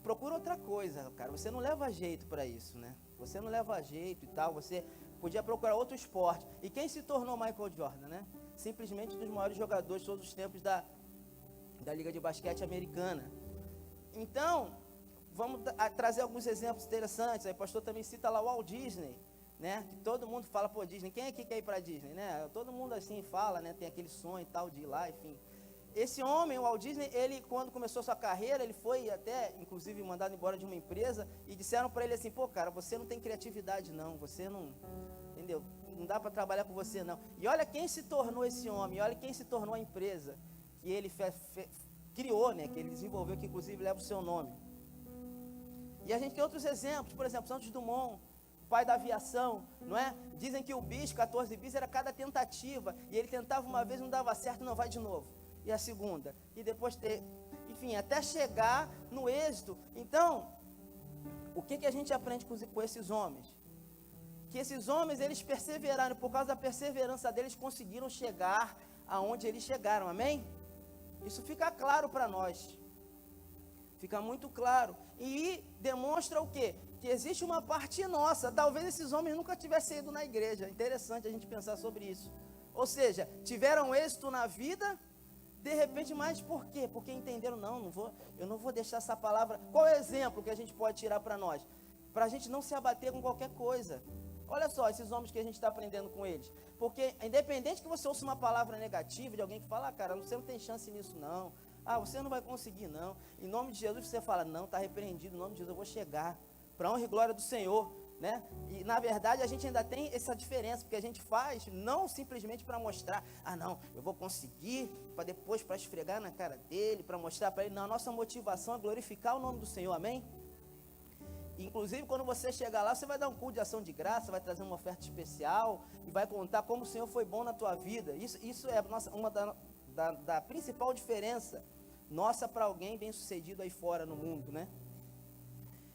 procura outra coisa, cara, você não leva jeito para isso, né? Você não leva jeito e tal, você podia procurar outro esporte. E quem se tornou Michael Jordan, né? Simplesmente um dos maiores jogadores de todos os tempos da Liga de Basquete Americana. Então, vamos trazer alguns exemplos interessantes. Aí o pastor também cita lá o Walt Disney, né? Que todo mundo fala, pô, Disney, quem aqui quer ir para Disney, né? Todo mundo assim fala, né? Tem aquele sonho e tal de ir lá, enfim. Esse homem, o Walt Disney, ele quando começou sua carreira, ele foi até, inclusive, mandado embora de uma empresa e disseram para ele assim, pô, cara, você não tem criatividade não, você não, entendeu? Não dá para trabalhar com você não. E olha quem se tornou esse homem, olha quem se tornou a empresa que ele criou, né, que ele desenvolveu, que inclusive leva o seu nome. E a gente tem outros exemplos, por exemplo, Santos Dumont, pai da aviação, não é? Dizem que o bis, 14 bis, era cada tentativa, e ele tentava uma vez, não dava certo, não, vai de novo. E a segunda, e depois enfim, até chegar no êxito. Então, o que a gente aprende com esses homens? Que esses homens, eles perseveraram, por causa da perseverança deles, conseguiram chegar aonde eles chegaram, amém? Isso fica claro para nós, fica muito claro, e demonstra o quê? Que existe uma parte nossa. Talvez esses homens nunca tivessem ido na igreja. É interessante a gente pensar sobre isso. Ou seja, tiveram êxito na vida, de repente, mas por quê? Porque entenderam, eu não vou deixar essa palavra. Qual é o exemplo que a gente pode tirar para nós? Para a gente não se abater com qualquer coisa. Olha só, esses homens que a gente está aprendendo com eles. Porque, independente que você ouça uma palavra negativa de alguém que fala, cara, você não tem chance nisso não. Você não vai conseguir não. Em nome de Jesus você fala, não, está repreendido, em nome de Jesus eu vou chegar. Para a honra e glória do Senhor, né? E na verdade a gente ainda tem essa diferença, porque a gente faz não simplesmente para mostrar, não, eu vou conseguir, para depois para esfregar na cara dele, para mostrar para ele. Não, a nossa motivação é glorificar o nome do Senhor, amém? Inclusive, quando você chegar lá, você vai dar um culto de ação de graça, vai trazer uma oferta especial e vai contar como o Senhor foi bom na tua vida. Isso é uma da principal diferença nossa para alguém bem sucedido aí fora no mundo, né?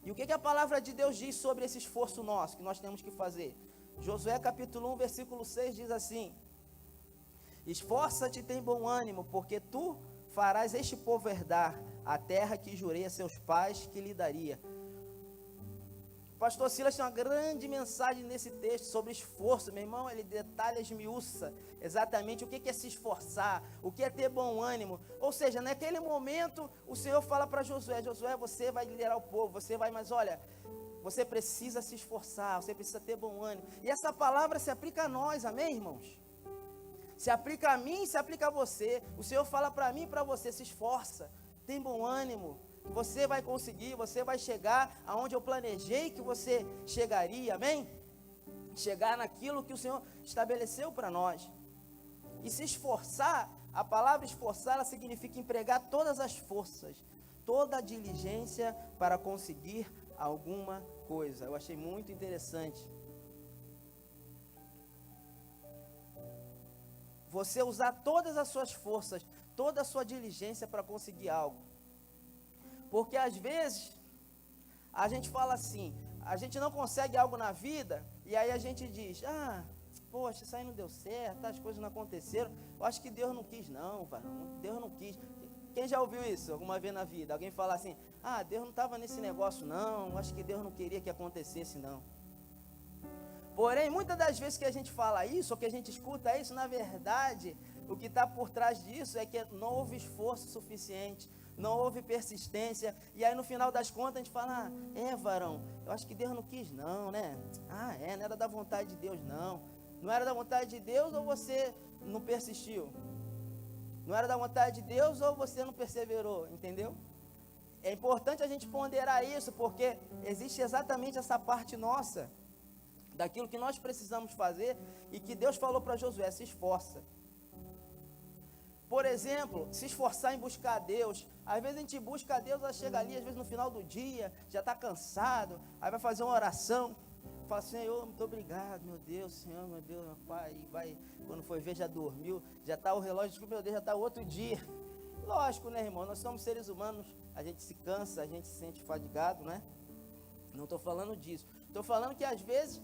E o que a palavra de Deus diz sobre esse esforço nosso que nós temos que fazer? Josué capítulo 1, versículo 6 diz assim: esforça-te e tem bom ânimo, porque tu farás este povo herdar a terra que jurei a seus pais que lhe daria. Pastor Silas tem uma grande mensagem nesse texto sobre esforço, meu irmão. Ele detalha, esmiuça exatamente o que é se esforçar, o que é ter bom ânimo. Ou seja, naquele momento o Senhor fala para Josué, você vai liderar o povo, mas olha, você precisa se esforçar, você precisa ter bom ânimo. E essa palavra se aplica a nós, amém, irmãos? Se aplica a mim, se aplica a você. O Senhor fala para mim e para você, se esforça, tem bom ânimo. Você vai conseguir, você vai chegar aonde eu planejei que você chegaria, amém? Chegar naquilo que o Senhor estabeleceu para nós. E se esforçar A palavra esforçar, ela significa empregar todas as forças, toda a diligência para conseguir alguma coisa. Eu achei muito interessante. Você usar todas as suas forças, toda a sua diligência para conseguir algo. Porque às vezes, a gente fala assim, a gente não consegue algo na vida, e aí a gente diz, poxa, isso aí não deu certo, as coisas não aconteceram, eu acho que Deus não quis não, varão, Deus não quis. Quem já ouviu isso alguma vez na vida? Alguém falar assim, Deus não estava nesse negócio não, acho que Deus não queria que acontecesse não. Porém, muitas das vezes que a gente fala isso, ou que a gente escuta isso, na verdade, o que está por trás disso é que não houve esforço suficiente, não houve persistência, e aí no final das contas a gente fala, varão, eu acho que Deus não quis não, né? Não era da vontade de Deus não. Não era da vontade de Deus ou você não persistiu? Não era da vontade de Deus ou você não perseverou, entendeu? É importante a gente ponderar isso, porque existe exatamente essa parte nossa, daquilo que nós precisamos fazer, e que Deus falou para Josué, se esforça. Por exemplo, se esforçar em buscar a Deus. Às vezes a gente busca a Deus, ela chega ali, às vezes no final do dia, já está cansado, aí vai fazer uma oração, fala, Senhor, muito obrigado, meu Deus, Senhor, meu Deus, meu Pai, e vai, quando foi ver, já dormiu, já está o relógio, meu Deus, já está outro dia. Lógico, né, irmão, nós somos seres humanos, a gente se cansa, a gente se sente fadigado, né? Não estou falando disso, estou falando que às vezes,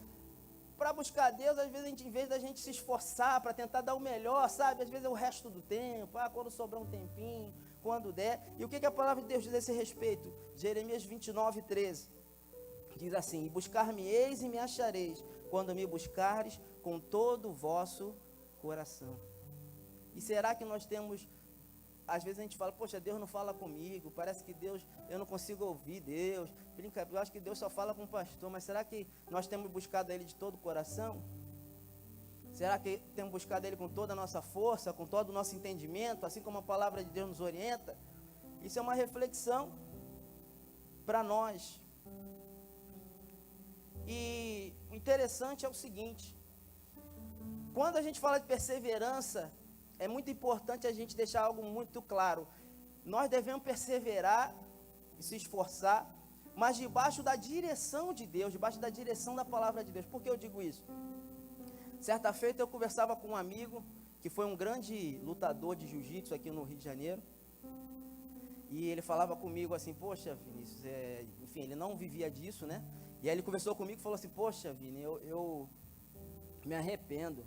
para buscar a Deus, às vezes a gente, em vez da gente se esforçar para tentar dar o melhor, sabe? Às vezes é o resto do tempo, quando sobrar um tempinho, quando der. E o que a palavra de Deus diz a esse respeito? Jeremias 29, 13. Diz assim, e buscar-me-eis e me achareis, quando me buscares com todo o vosso coração. E será que nós temos, às vezes a gente fala, poxa, Deus não fala comigo, parece que Deus, eu não consigo ouvir Deus, eu acho que Deus só fala com o pastor, mas será que nós temos buscado Ele de todo o coração? Será que temos buscado Ele com toda a nossa força, com todo o nosso entendimento, assim como a palavra de Deus nos orienta? Isso é uma reflexão para nós. E o interessante é o seguinte, quando a gente fala de perseverança, é muito importante a gente deixar algo muito claro. Nós devemos perseverar e se esforçar, mas debaixo da direção de Deus, debaixo da direção da palavra de Deus. Por que eu digo isso? Certa feita eu conversava com um amigo, que foi um grande lutador de jiu-jitsu aqui no Rio de Janeiro, e ele falava comigo assim, poxa, Vinícius, enfim, ele não vivia disso, né? E aí ele conversou comigo e falou assim, poxa, Vini, eu me arrependo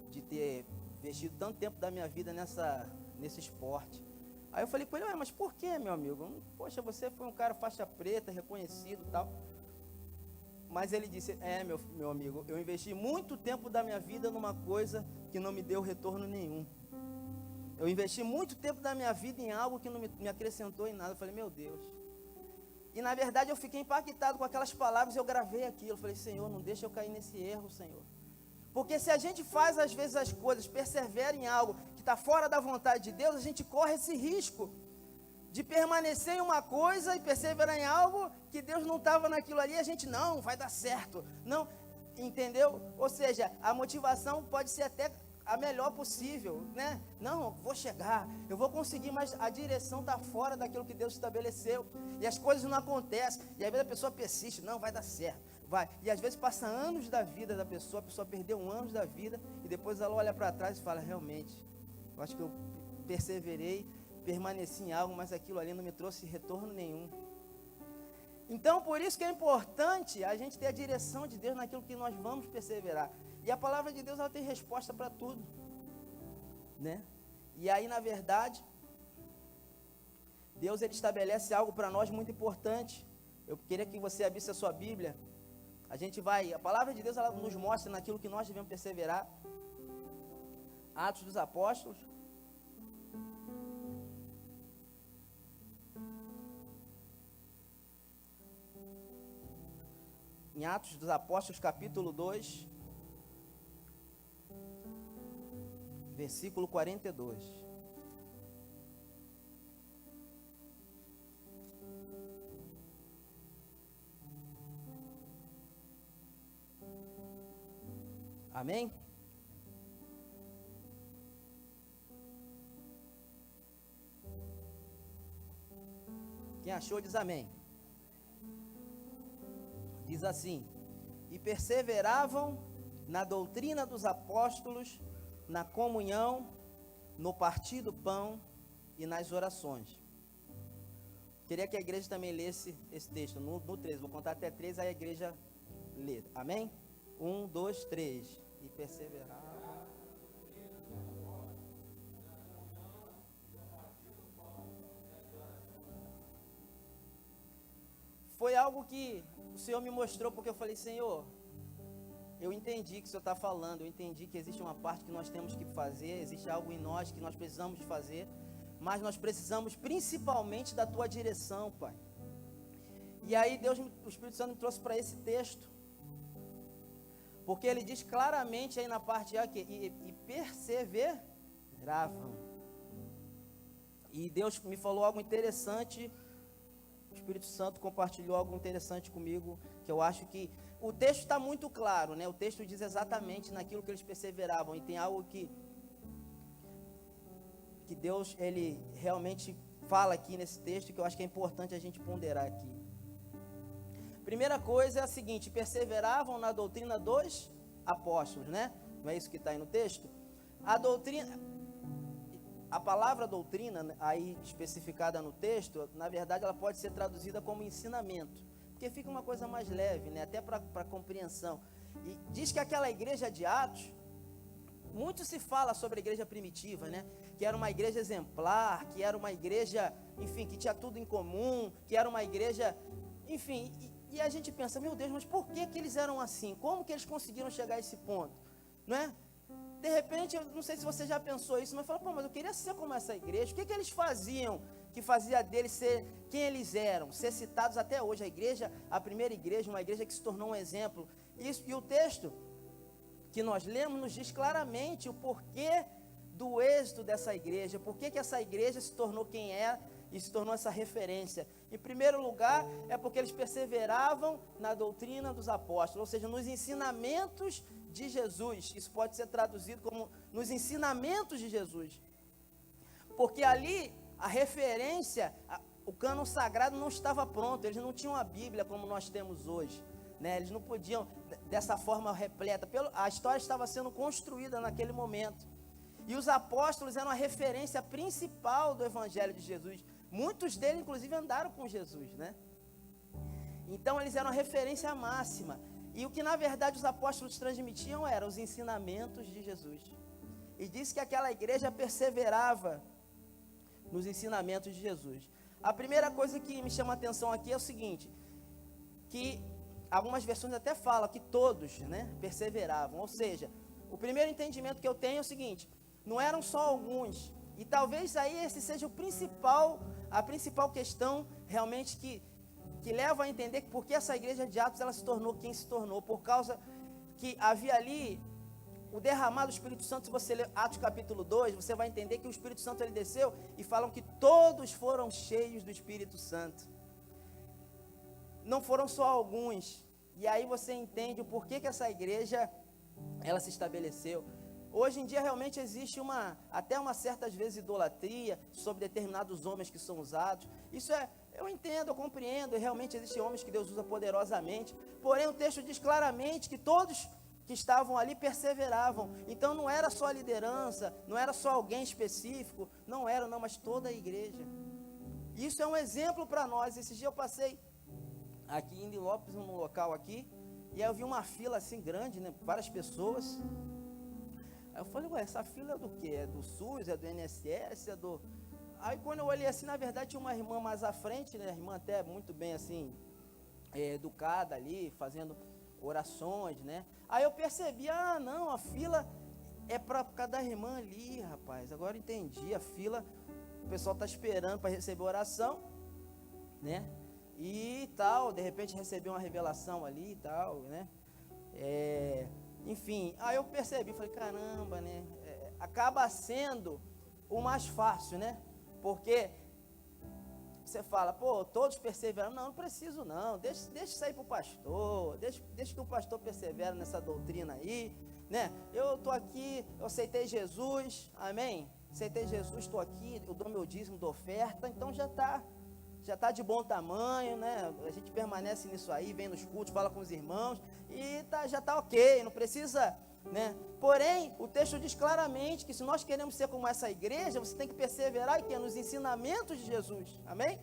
de ter investido tanto tempo da minha vida nesse esporte. Aí eu falei com ele, mas por que, meu amigo? Poxa, você foi um cara faixa preta, reconhecido e tal. Mas ele disse, meu amigo, eu investi muito tempo da minha vida numa coisa que não me deu retorno nenhum. Eu investi muito tempo da minha vida em algo que não me acrescentou em nada. Eu falei, meu Deus. E na verdade eu fiquei impactado com aquelas palavras e eu gravei aquilo. Eu falei, Senhor, não deixa eu cair nesse erro, Senhor. Porque se a gente faz às vezes as coisas, persevera em algo que está fora da vontade de Deus, a gente corre esse risco de permanecer em uma coisa e perseverar em algo que Deus não estava naquilo ali, a gente não, vai dar certo, não, entendeu? Ou seja, a motivação pode ser até a melhor possível, né? Não, vou chegar, eu vou conseguir, mas a direção está fora daquilo que Deus estabeleceu, e as coisas não acontecem, e às vezes a pessoa persiste, não, vai dar certo, vai, e às vezes passa anos da vida da pessoa, a pessoa perdeu anos da vida, e depois ela olha para trás e fala, realmente, eu acho que eu perseverei, permaneci em algo, mas aquilo ali não me trouxe retorno nenhum. Então, por isso que é importante a gente ter a direção de Deus naquilo que nós vamos perseverar. E a palavra de Deus, ela tem resposta para tudo, né? E aí, na verdade, Deus, ele estabelece algo para nós muito importante. Eu queria que você abrisse a sua Bíblia. A palavra de Deus, ela nos mostra naquilo que nós devemos perseverar. Atos dos Apóstolos. Em Atos dos Apóstolos, capítulo 2, versículo 42. Amém? achou, diz amém. Diz assim: e perseveravam na doutrina dos apóstolos, na comunhão, no partir do pão e nas orações. Queria que a igreja também lesse esse texto, no 3. Vou contar até 3, aí a igreja lê. Amém? 1, 2, 3. E perseveravam. Foi algo que o Senhor me mostrou, porque eu falei: Senhor, eu entendi o que o Senhor está falando, eu entendi que existe uma parte que nós temos que fazer, existe algo em nós que nós precisamos fazer, mas nós precisamos principalmente da Tua direção, Pai. E aí o Espírito Santo me trouxe para esse texto, porque ele diz claramente aí na parte A que e perseveravam. E Deus me falou algo interessante. O Espírito Santo compartilhou algo interessante comigo, que eu acho que o texto está muito claro, né? O texto diz exatamente naquilo que eles perseveravam, e tem algo que Deus, ele realmente fala aqui nesse texto, que eu acho que é importante a gente ponderar aqui. Primeira coisa é a seguinte: perseveravam na doutrina dos apóstolos, né? Não é isso que está aí no texto? A doutrina... A palavra doutrina, aí especificada no texto, na verdade ela pode ser traduzida como ensinamento, porque fica uma coisa mais leve, né? Até para compreensão. E diz que aquela igreja de Atos, muito se fala sobre a igreja primitiva, né? Que era uma igreja exemplar, que era uma igreja, enfim, que tinha tudo em comum, que era uma igreja, enfim, e a gente pensa: meu Deus, mas por que eles eram assim? Como que eles conseguiram chegar a esse ponto? Não é? De repente, eu não sei se você já pensou isso, mas fala: pô, mas eu queria ser como essa igreja. O que eles faziam que fazia deles ser quem eles eram? Ser citados até hoje. A igreja, a primeira igreja, uma igreja que se tornou um exemplo. E o texto que nós lemos nos diz claramente o porquê do êxito dessa igreja. Por que essa igreja se tornou quem é e se tornou essa referência. Em primeiro lugar, é porque eles perseveravam na doutrina dos apóstolos, ou seja, nos ensinamentos de Jesus. Isso pode ser traduzido como nos ensinamentos de Jesus, porque ali a referência, o cânon sagrado não estava pronto, eles não tinham a Bíblia como nós temos hoje, né? Eles não podiam dessa forma repleta, a história estava sendo construída naquele momento, e os apóstolos eram a referência principal do Evangelho de Jesus. Muitos deles inclusive andaram com Jesus, né? Então eles eram a referência máxima. E o que na verdade os apóstolos transmitiam eram os ensinamentos de Jesus. E diz que aquela igreja perseverava nos ensinamentos de Jesus. A primeira coisa que me chama a atenção aqui é o seguinte, que algumas versões até falam que todos, né, perseveravam. Ou seja, o primeiro entendimento que eu tenho é o seguinte: não eram só alguns. E talvez aí esse seja a principal questão realmente que leva a entender por que essa igreja de Atos ela se tornou quem se tornou, por causa que havia ali o derramado do Espírito Santo. Se você ler Atos capítulo 2, você vai entender que o Espírito Santo ele desceu, e falam que todos foram cheios do Espírito Santo. Não foram só alguns. E aí você entende o porquê que essa igreja ela se estabeleceu. Hoje em dia realmente existe até uma certas vezes idolatria sobre determinados homens que são usados. Isso eu entendo, eu compreendo, e realmente existem homens que Deus usa poderosamente. Porém o texto diz claramente que todos que estavam ali perseveravam. Então não era só a liderança, não era só alguém específico, não, mas toda a igreja. Isso é um exemplo para nós. Esse dia eu passei aqui em Lopes, num local aqui, e aí eu vi uma fila assim grande, né, várias pessoas. Aí eu falei: ué, essa fila é do quê? É do SUS, é do INSS, é do... Aí quando eu olhei assim, na verdade tinha uma irmã mais à frente, né, a irmã até muito bem assim, educada ali, fazendo orações, né. Aí eu percebi: ah, não, a fila é por causa da irmã ali, rapaz, agora entendi, a fila, o pessoal está esperando para receber oração, né, e tal, de repente recebeu uma revelação ali e tal, né, enfim, aí eu percebi, falei: caramba, né, acaba sendo o mais fácil, né, porque você fala: pô, todos perseveram. Não preciso não, deixa isso aí para o pastor, deixa que o pastor persevera nessa doutrina aí, né, eu estou aqui, eu aceitei Jesus, amém, aceitei Jesus, estou aqui, eu dou meu dízimo, dou oferta, então já está, já está de bom tamanho, né? A gente permanece nisso aí, vem nos cultos, fala com os irmãos e já está ok, não precisa, né? Porém, o texto diz claramente que se nós queremos ser como essa igreja, você tem que perseverar e que é nos ensinamentos de Jesus. Amém?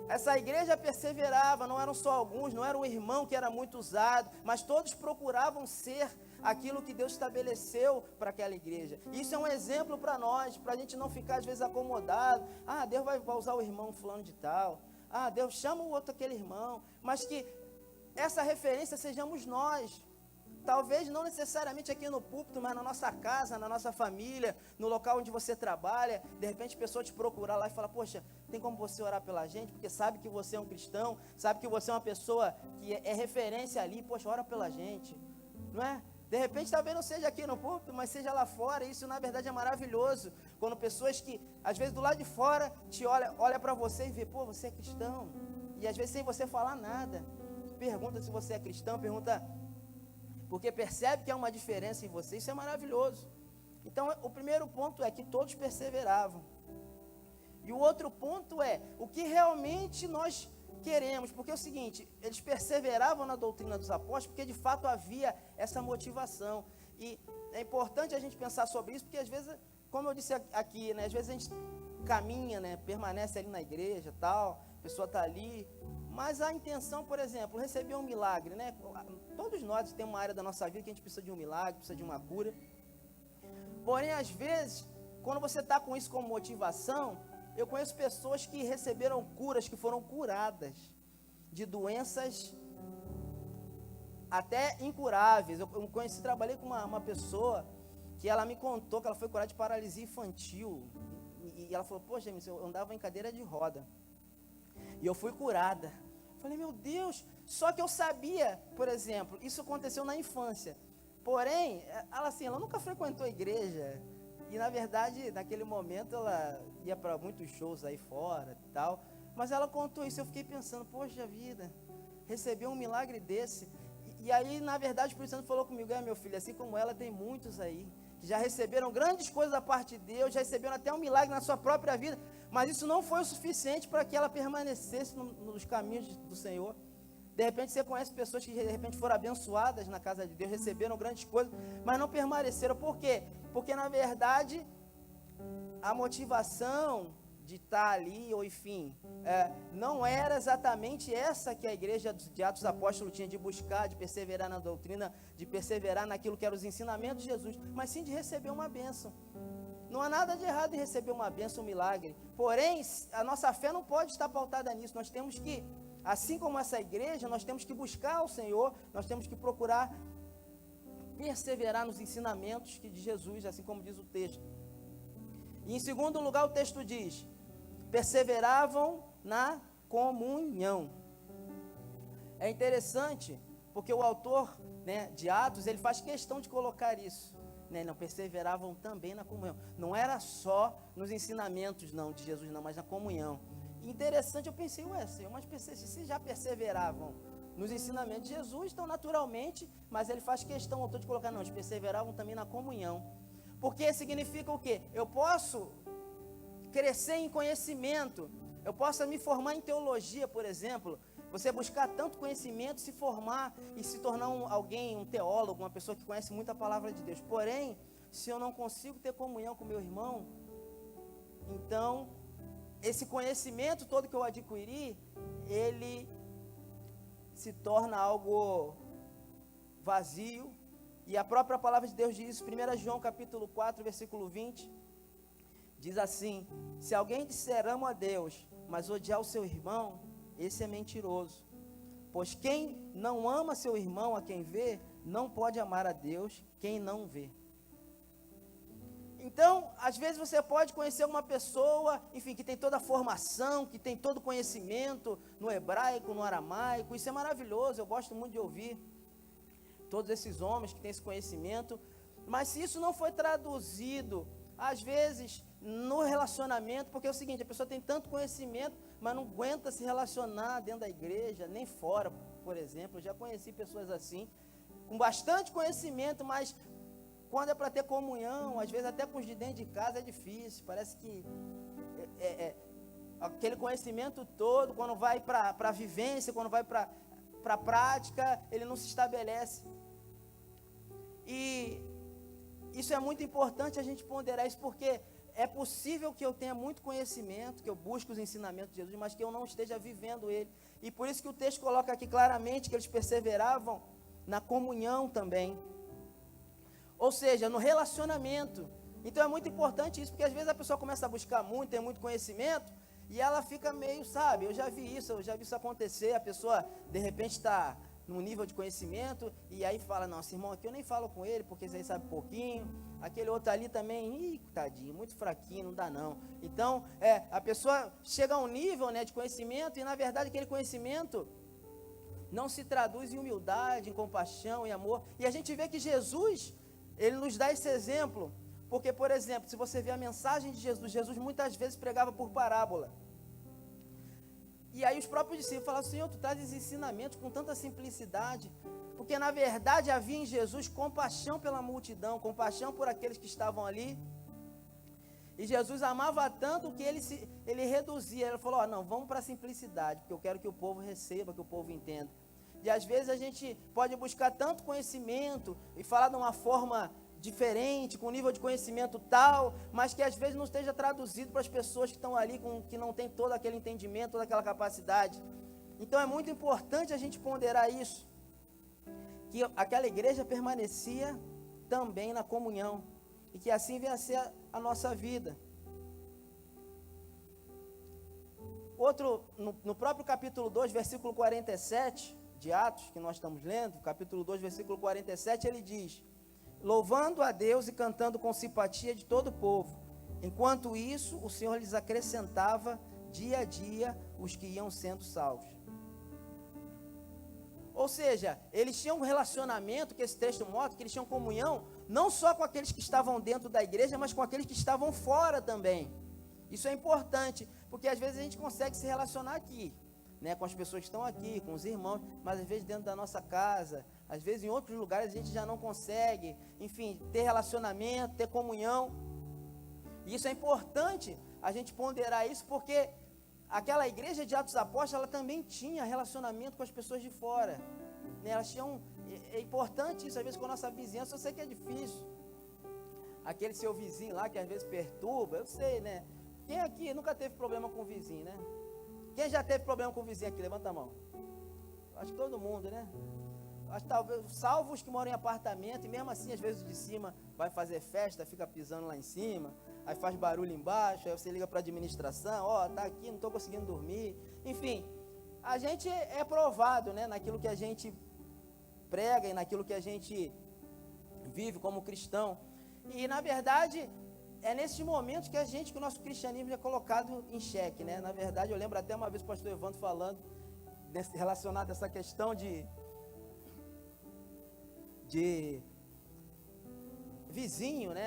Essa igreja perseverava, não eram só alguns, não era um irmão que era muito usado, mas todos procuravam ser aquilo que Deus estabeleceu para aquela igreja. Isso é um exemplo para nós, para a gente não ficar às vezes acomodado. Ah, Deus vai usar o irmão fulano de tal. Ah, Deus chama o outro aquele irmão. Mas que essa referência sejamos nós. Talvez não necessariamente aqui no púlpito, mas na nossa casa, na nossa família, no local onde você trabalha. De repente a pessoa te procurar lá e falar, poxa, tem como você orar pela gente? Porque sabe que você é um cristão, sabe que você é uma pessoa que é referência ali, poxa, ora pela gente, não é? De repente talvez não seja aqui no púlpito, mas seja lá fora. Isso na verdade é maravilhoso, quando pessoas que às vezes do lado de fora te olha para você e vê, pô, você é cristão, e às vezes sem você falar nada, pergunta se você é cristão, pergunta, porque percebe que há uma diferença em você. Isso é maravilhoso. Então o primeiro ponto é que todos perseveravam, e o outro ponto é o que realmente nós queremos, porque é o seguinte, eles perseveravam na doutrina dos apóstolos, porque de fato havia essa motivação, e é importante a gente pensar sobre isso, porque às vezes, como eu disse aqui, né, às vezes a gente caminha, né, permanece ali na igreja, tal, a pessoa está ali, mas a intenção, por exemplo, receber um milagre, né, todos nós temos uma área da nossa vida que a gente precisa de um milagre, precisa de uma cura, porém, às vezes, quando você está com isso como motivação, eu conheço pessoas que receberam curas, que foram curadas de doenças até incuráveis. Eu trabalhei com uma pessoa que ela me contou que ela foi curada de paralisia infantil. E ela falou, poxa, eu andava em cadeira de roda. E eu fui curada. Falei, meu Deus, só que eu sabia, por exemplo, isso aconteceu na infância. Porém, ela nunca frequentou a igreja. E na verdade, naquele momento, ela ia para muitos shows aí fora e tal. Mas ela contou isso, eu fiquei pensando, poxa vida, receber um milagre desse. E aí, na verdade, o Espírito Santo falou comigo, meu filho, assim como ela, tem muitos aí, que já receberam grandes coisas da parte de Deus, já receberam até um milagre na sua própria vida. Mas isso não foi o suficiente para que ela permanecesse nos caminhos do Senhor. De repente você conhece pessoas que de repente foram abençoadas na casa de Deus, receberam grandes coisas, mas não permaneceram. Por quê? Porque na verdade a motivação de estar ali, ou enfim, não era exatamente essa que a igreja de Atos Apóstolos tinha, de buscar, de perseverar na doutrina, de perseverar naquilo que eram os ensinamentos de Jesus, mas sim de receber uma bênção. Não há nada de errado em receber uma bênção, um milagre. Porém, a nossa fé não pode estar pautada nisso. Nós temos que, assim como essa igreja, nós temos que buscar o Senhor, nós temos que procurar perseverar nos ensinamentos de Jesus, assim como diz o texto. E em segundo lugar, o texto diz, perseveravam na comunhão. É interessante, porque o autor, né, de Atos, ele faz questão de colocar isso. Não, perseveravam também na comunhão. Não era só nos ensinamentos não, de Jesus, não, mas na comunhão. Interessante, eu pensei, Senhor, mas se já perseveravam nos ensinamentos de Jesus, então naturalmente, mas ele faz questão, o autor, de colocar, não, eles perseveravam também na comunhão. Porque significa o quê? Eu posso crescer em conhecimento, eu posso me formar em teologia, por exemplo, você buscar tanto conhecimento, se formar e se tornar alguém, um teólogo, uma pessoa que conhece muito a palavra de Deus. Porém, se eu não consigo ter comunhão com meu irmão, então, esse conhecimento todo que eu adquiri, ele se torna algo vazio. E a própria palavra de Deus diz isso, 1 João capítulo 4, versículo 20, diz assim, se alguém disser amo a Deus, mas odiar o seu irmão, esse é mentiroso, pois quem não ama seu irmão a quem vê, não pode amar a Deus quem não vê. Então, às vezes você pode conhecer uma pessoa, enfim, que tem toda a formação, que tem todo o conhecimento no hebraico, no aramaico, isso é maravilhoso, eu gosto muito de ouvir todos esses homens que têm esse conhecimento, mas se isso não foi traduzido, às vezes, no relacionamento, porque é o seguinte, a pessoa tem tanto conhecimento, mas não aguenta se relacionar dentro da igreja, nem fora, por exemplo. Eu já conheci pessoas assim, com bastante conhecimento, mas quando é para ter comunhão, às vezes até com os de dentro de casa é difícil, parece que aquele conhecimento todo, quando vai para a vivência, quando vai para a prática, ele não se estabelece. E isso é muito importante a gente ponderar isso, porque é possível que eu tenha muito conhecimento, que eu busque os ensinamentos de Jesus, mas que eu não esteja vivendo ele. E por isso que o texto coloca aqui claramente que eles perseveravam na comunhão também. Ou seja, no relacionamento. Então é muito importante isso, porque às vezes a pessoa começa a buscar muito, tem muito conhecimento, e ela fica meio, sabe, eu já vi isso acontecer, a pessoa de repente está num nível de conhecimento, e aí fala, não, esse irmão aqui eu nem falo com ele, porque esse aí sabe pouquinho, aquele outro ali também, tadinho, muito fraquinho, não dá não. Então, a pessoa chega a um nível, né, de conhecimento, e na verdade aquele conhecimento não se traduz em humildade, em compaixão, em amor, e a gente vê que Jesus, ele nos dá esse exemplo, porque, por exemplo, se você vê a mensagem de Jesus, Jesus muitas vezes pregava por parábola. E aí os próprios discípulos falavam, Senhor, tu trazes ensinamentos com tanta simplicidade, porque na verdade havia em Jesus compaixão pela multidão, compaixão por aqueles que estavam ali. E Jesus amava tanto que ele reduzia, ele falou, não, vamos para a simplicidade, porque eu quero que o povo receba, que o povo entenda. E às vezes a gente pode buscar tanto conhecimento e falar de uma forma diferente, com nível de conhecimento tal, mas que às vezes não esteja traduzido para as pessoas que estão ali, que não tem todo aquele entendimento, toda aquela capacidade. Então é muito importante a gente ponderar isso, que aquela igreja permanecia também na comunhão, e que assim venha a ser a nossa vida. No próprio capítulo 2, versículo 47 de Atos, que nós estamos lendo, capítulo 2, versículo 47, ele diz, louvando a Deus e cantando com simpatia de todo o povo. Enquanto isso, o Senhor lhes acrescentava dia a dia os que iam sendo salvos. Ou seja, eles tinham um relacionamento, que esse texto mostra, que eles tinham comunhão, não só com aqueles que estavam dentro da igreja, mas com aqueles que estavam fora também. Isso é importante, porque às vezes a gente consegue se relacionar aqui, né, com as pessoas que estão aqui, com os irmãos, mas às vezes dentro da nossa casa, às vezes em outros lugares a gente já não consegue, enfim, ter relacionamento, ter comunhão. E isso é importante a gente ponderar isso, porque aquela igreja de Atos Apóstolos, ela também tinha relacionamento com as pessoas de fora, né? Elas tinham, é importante isso, às vezes com a nossa vizinhança, eu sei que é difícil, aquele seu vizinho lá que às vezes perturba, eu sei, né? Quem aqui nunca teve problema com o vizinho, né? Quem já teve problema com o vizinho aqui? Levanta a mão. Acho que todo mundo, né? Acho que talvez, salvo os que moram em apartamento, e mesmo assim, às vezes o de cima vai fazer festa, fica pisando lá em cima, aí faz barulho embaixo, aí você liga para a administração, tá aqui, não estou conseguindo dormir. Enfim, a gente é provado, né, naquilo que a gente prega e naquilo que a gente vive como cristão. E na verdade, é nesses momentos que o nosso cristianismo é colocado em xeque, né? Na verdade, eu lembro até uma vez o pastor Evandro falando, relacionado a essa questão de vizinho, né?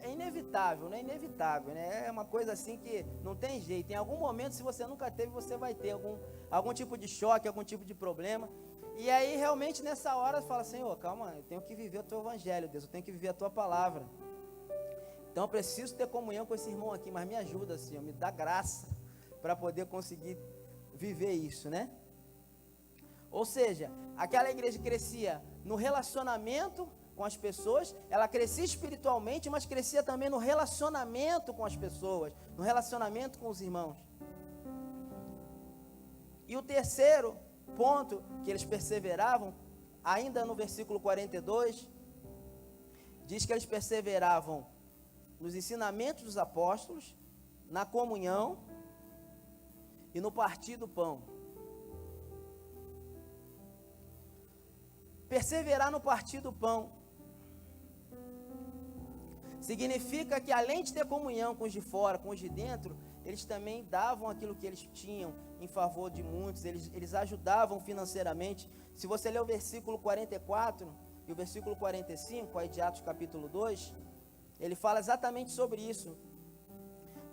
É inevitável, né? Inevitável, né? É uma coisa assim que não tem jeito. Em algum momento, se você nunca teve, você vai ter algum tipo de choque, algum tipo de problema. E aí, realmente, nessa hora, você fala, Senhor, calma, eu tenho que viver o teu evangelho, Deus, eu tenho que viver a tua palavra. Então, eu preciso ter comunhão com esse irmão aqui, mas me ajuda, Senhor, me dá graça para poder conseguir viver isso, né? Ou seja, aquela igreja crescia no relacionamento com as pessoas, ela crescia espiritualmente, mas crescia também no relacionamento com as pessoas, no relacionamento com os irmãos. E o terceiro ponto que eles perseveravam, ainda no versículo 42, diz que eles perseveravam nos ensinamentos dos apóstolos, na comunhão e no partir do pão. Perseverar no partir do pão significa que, além de ter comunhão com os de fora, com os de dentro, eles também davam aquilo que eles tinham em favor de muitos, eles ajudavam financeiramente. Se você ler o versículo 44 e o versículo 45, aí de Atos capítulo 2, ele fala exatamente sobre isso.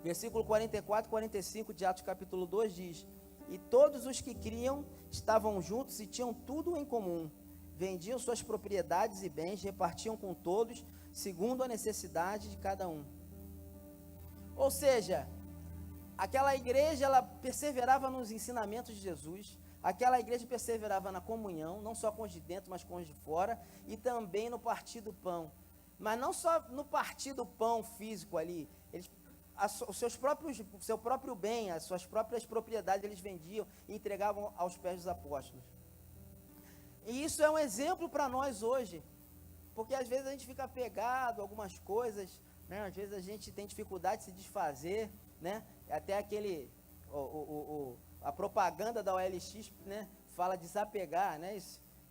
Versículo 44 e 45 de Atos capítulo 2 diz: e todos os que criam estavam juntos e tinham tudo em comum. Vendiam suas propriedades e bens, repartiam com todos, segundo a necessidade de cada um. Ou seja, aquela igreja, ela perseverava nos ensinamentos de Jesus, aquela igreja perseverava na comunhão, não só com os de dentro, mas com os de fora, e também no partir do pão. Mas não só no partir do pão físico ali, eles, o seu próprio bem, as suas próprias propriedades, eles vendiam e entregavam aos pés dos apóstolos. E isso é um exemplo para nós hoje, porque às vezes a gente fica apegado a algumas coisas, né? Às vezes a gente tem dificuldade de se desfazer, né? Até a propaganda da OLX, né? Fala desapegar, né?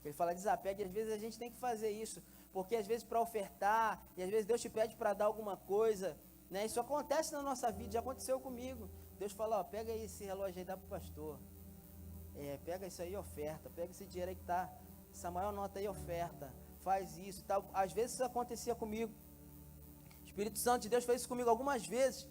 Ele fala desapega, e às vezes a gente tem que fazer isso, porque às vezes para ofertar, e às vezes Deus te pede para dar alguma coisa, né? Isso acontece na nossa vida, já aconteceu comigo. Deus fala, ó, pega aí esse relógio aí, dá para o pastor. Pega isso aí, oferta, pega esse dinheiro aí que tá, essa maior nota aí, oferta, faz isso, tal. Às vezes isso acontecia comigo. O Espírito Santo de Deus fez isso comigo algumas vezes,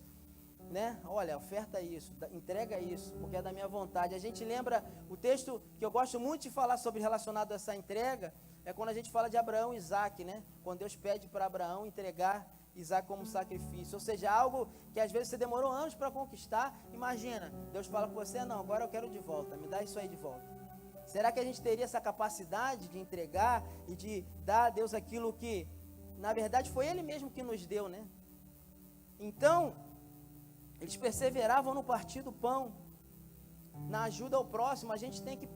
né? Olha, oferta isso, entrega isso, porque é da minha vontade. A gente lembra o texto que eu gosto muito de falar sobre relacionado a essa entrega, é quando a gente fala de Abraão e Isaac, né? Quando Deus pede para Abraão entregar Isaac como sacrifício, ou seja, algo que às vezes você demorou anos para conquistar. Imagina, Deus fala com você, não, agora eu quero de volta, me dá isso aí de volta. Será que a gente teria essa capacidade de entregar e de dar a Deus aquilo que, na verdade, foi Ele mesmo que nos deu, né? Então, eles perseveravam no partir do pão, na ajuda ao próximo. A gente tem que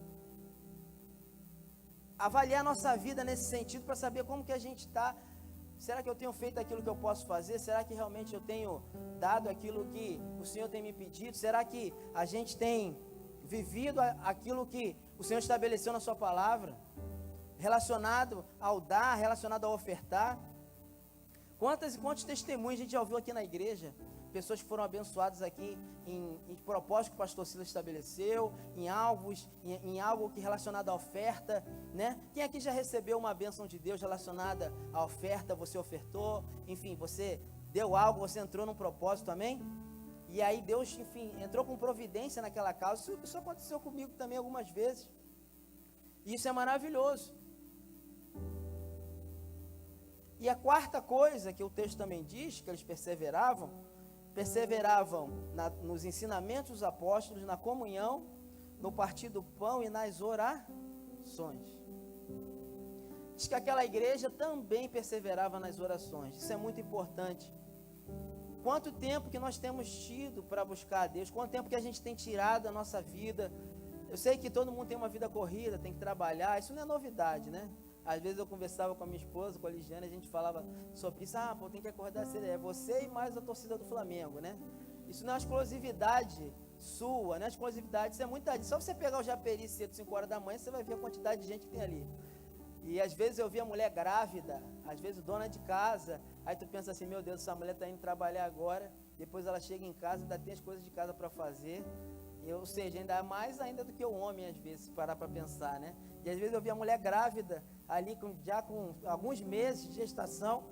avaliar a nossa vida nesse sentido para saber como que a gente está. Será que eu tenho feito aquilo que eu posso fazer? Será que realmente eu tenho dado aquilo que o Senhor tem me pedido? Será que a gente tem vivido aquilo que o Senhor estabeleceu na sua palavra? Relacionado ao dar, relacionado ao ofertar? Quantos testemunhos a gente já ouviu aqui na igreja? Pessoas que foram abençoadas aqui em propósito que o pastor Silas estabeleceu, em algo que relacionado à oferta, né? Quem aqui já recebeu uma bênção de Deus relacionada à oferta? Você ofertou, enfim, você deu algo, você entrou num propósito, amém? E aí Deus, enfim, entrou com providência naquela causa. Isso aconteceu comigo também algumas vezes. E isso é maravilhoso. E a quarta coisa que o texto também diz, que eles perseveravam nos ensinamentos dos apóstolos, na comunhão, no partir do pão e nas orações. Diz que aquela igreja também perseverava nas orações. Isso é muito importante. Quanto tempo que nós temos tido para buscar a Deus? Quanto tempo que a gente tem tirado da nossa vida? Eu sei que todo mundo tem uma vida corrida, tem que trabalhar. Isso não é novidade, né? Às vezes eu conversava com a minha esposa, com a Ligiane, a gente falava sobre isso. Pô, tem que acordar cedo. É você e mais a torcida do Flamengo, né? Isso não é uma exclusividade sua, não é uma exclusividade, isso é muita gente. Só você pegar o Japeri cedo, 5 horas da manhã, você vai ver a quantidade de gente que tem ali. E às vezes eu via mulher grávida, às vezes dona de casa. Aí tu pensa assim, meu Deus, essa mulher está indo trabalhar agora, depois ela chega em casa, ainda tem as coisas de casa para fazer. Ou seja, ainda mais ainda do que o homem, às vezes, parar para pensar, né? E às vezes eu via a mulher grávida, ali já com alguns meses de gestação,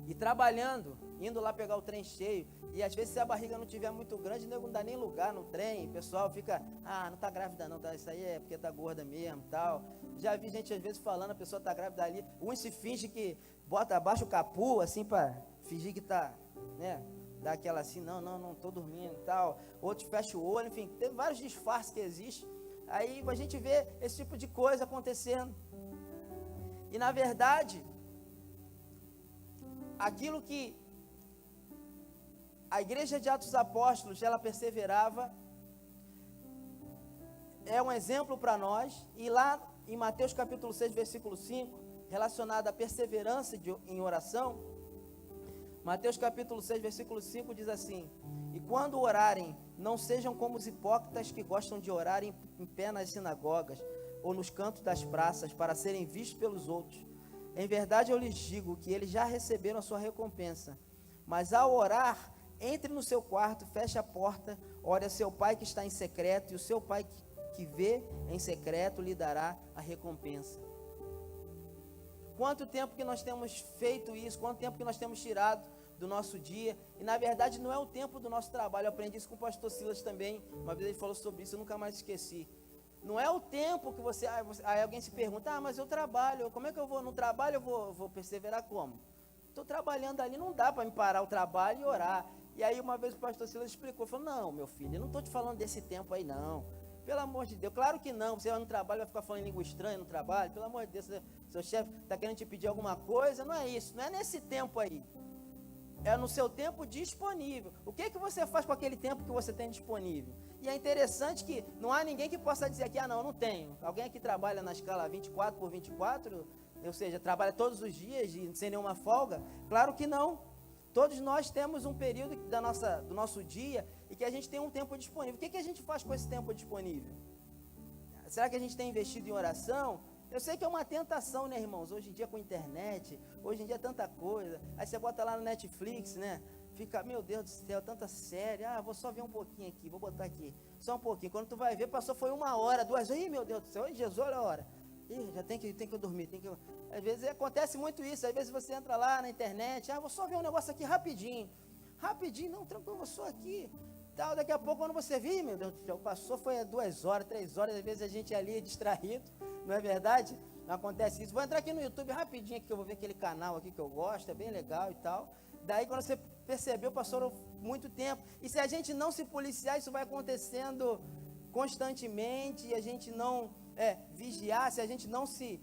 e trabalhando, indo lá pegar o trem cheio. E às vezes se a barriga não tiver muito grande, não dá nem lugar no trem, o pessoal fica, não tá grávida não, tá, isso aí é porque tá gorda mesmo, tal. Já vi gente às vezes falando, a pessoa tá grávida ali, uns se finge que bota abaixo o capu, assim, para fingir que tá, né, dá aquela assim, não tô dormindo e tal. Outros fecham o olho, enfim, tem vários disfarces que existem. Aí a gente vê esse tipo de coisa acontecendo. E na verdade, aquilo que a igreja de Atos dos Apóstolos, ela perseverava, é um exemplo para nós. E lá em Mateus capítulo 6, versículo 5, relacionado à perseverança em oração, Mateus capítulo 6, versículo 5 diz assim: e quando orarem, não sejam como os hipócritas que gostam de orar em pé nas sinagogas ou nos cantos das praças para serem vistos pelos outros. Em verdade eu lhes digo que eles já receberam a sua recompensa. Mas ao orar, entre no seu quarto, feche a porta, ore a seu pai que está em secreto, e o seu pai que vê em secreto lhe dará a recompensa. Quanto tempo que nós temos feito isso? Quanto tempo que nós temos tirado do nosso dia? E na verdade não é o tempo do nosso trabalho. Eu aprendi isso com o pastor Silas também. Uma vez ele falou sobre isso, eu nunca mais esqueci. Não é o tempo que você... Aí alguém se pergunta, mas eu trabalho, como é que eu vou? No trabalho eu vou perseverar como? Estou trabalhando ali, não dá para me parar o trabalho e orar. E aí uma vez o pastor Silas explicou, falou, não, meu filho, eu não estou te falando desse tempo aí não. Pelo amor de Deus, claro que não, você vai no trabalho, vai ficar falando em língua estranha no trabalho, pelo amor de Deus, seu chefe está querendo te pedir alguma coisa, não é isso, não é nesse tempo aí. É no seu tempo disponível. O que você faz com aquele tempo que você tem disponível? E é interessante que não há ninguém que possa dizer aqui, não, eu não tenho. Alguém aqui trabalha na escala 24 por 24, ou seja, trabalha todos os dias e sem nenhuma folga? Claro que não. Todos nós temos um período do nosso dia e que a gente tem um tempo disponível. O que a gente faz com esse tempo disponível? Será que a gente tem investido em oração? Eu sei que é uma tentação, né, irmãos? Hoje em dia com internet, hoje em dia é tanta coisa. Aí você bota lá no Netflix, né? Fica, meu Deus do céu, tanta série. Vou só ver um pouquinho aqui, vou botar aqui. Só um pouquinho. Quando tu vai ver, passou foi 1 hora, 2 horas. Ih, meu Deus do céu, Jesus, olha a hora. Ih, já tem que dormir, Às vezes acontece muito isso, às vezes você entra lá na internet, vou só ver um negócio aqui rapidinho, não, tranquilo, vou só aqui, tal, daqui a pouco quando você vir, meu Deus do céu, passou, foi 2 horas, 3 horas, às vezes a gente ali é distraído, não é verdade? Não acontece isso, vou entrar aqui no YouTube rapidinho, aqui, que eu vou ver aquele canal aqui que eu gosto, é bem legal e tal, daí quando você percebeu, passou muito tempo, e se a gente não se policiar, isso vai acontecendo constantemente, e a gente não vigiar, se a gente não se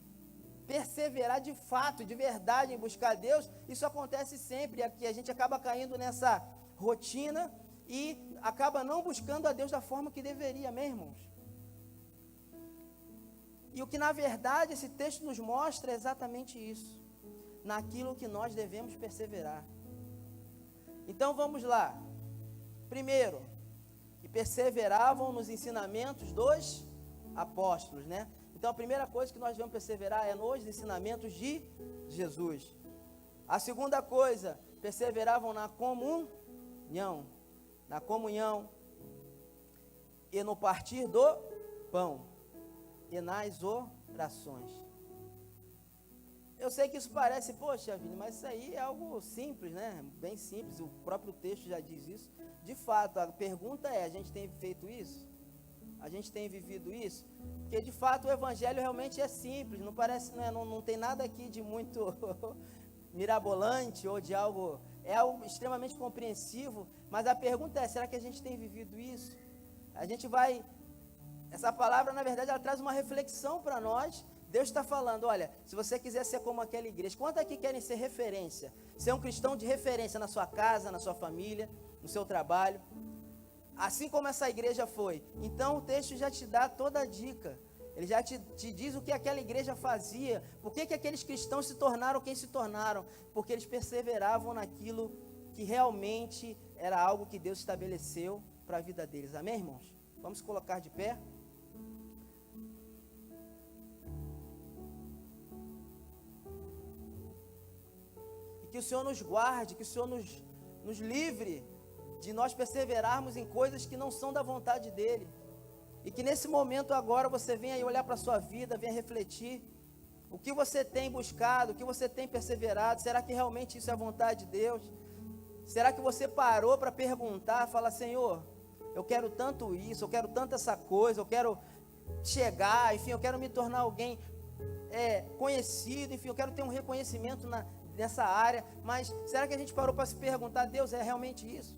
perseverar de fato, de verdade em buscar Deus, isso acontece sempre, aqui a gente acaba caindo nessa rotina e acaba não buscando a Deus da forma que deveria, meus irmãos. E o que na verdade esse texto nos mostra é exatamente isso, naquilo que nós devemos perseverar. Então vamos lá. Primeiro, que perseveravam nos ensinamentos dos apóstolos, né? Então a primeira coisa que nós devemos perseverar é nos ensinamentos de Jesus. A segunda coisa, perseveravam na comunhão e no partir do pão e nas orações. Eu sei que isso parece, poxa, Vini, mas isso aí é algo simples, né? Bem simples, o próprio texto já diz isso. De fato, a pergunta é, a gente tem feito isso? A gente tem vivido isso? Porque de fato o evangelho realmente é simples, não parece, não tem nada aqui de muito mirabolante ou de algo, é algo extremamente compreensivo, mas a pergunta é, será que a gente tem vivido isso? Essa palavra na verdade ela traz uma reflexão para nós. Deus está falando, olha, se você quiser ser como aquela igreja, quantos aqui querem ser referência? Ser um cristão de referência na sua casa, na sua família, no seu trabalho? Assim como essa igreja foi. Então o texto já te dá toda a dica. Ele já te diz o que aquela igreja fazia. Por que aqueles cristãos se tornaram quem se tornaram? Porque eles perseveravam naquilo que realmente era algo que Deus estabeleceu para a vida deles. Amém, irmãos? Vamos colocar de pé. E que o Senhor nos guarde, que o Senhor nos livre de nós perseverarmos em coisas que não são da vontade dEle. E que nesse momento agora você venha aí olhar para a sua vida, venha refletir. O que você tem buscado, o que você tem perseverado, será que realmente isso é a vontade de Deus? Será que você parou para perguntar, falar, Senhor, eu quero tanto isso, eu quero tanto essa coisa, eu quero chegar, enfim, eu quero me tornar alguém conhecido, enfim, eu quero ter um reconhecimento nessa área, mas será que a gente parou para se perguntar, Deus, é realmente isso?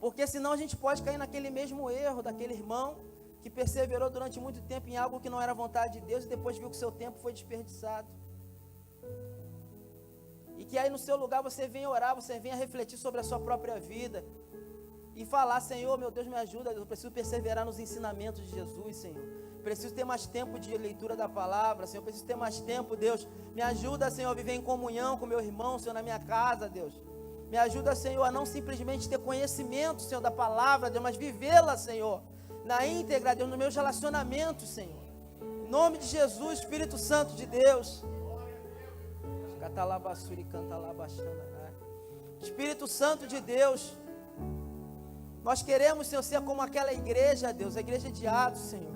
Porque senão a gente pode cair naquele mesmo erro daquele irmão que perseverou durante muito tempo em algo que não era vontade de Deus e depois viu que seu tempo foi desperdiçado. E que aí no seu lugar você venha orar, você venha refletir sobre a sua própria vida e falar, Senhor, meu Deus, me ajuda, eu preciso perseverar nos ensinamentos de Jesus, Senhor. Preciso ter mais tempo de leitura da palavra, Senhor, preciso ter mais tempo, Deus. Me ajuda, Senhor, a viver em comunhão com meu irmão, Senhor, na minha casa, Deus. Me ajuda, Senhor, a não simplesmente ter conhecimento, Senhor, da palavra, Deus, mas vivê-la, Senhor, na íntegra, Deus, nos meus relacionamentos, Senhor. Em nome de Jesus, Espírito Santo de Deus. Espírito Santo de Deus, nós queremos, Senhor, ser como aquela igreja, Deus, a igreja de Atos, Senhor.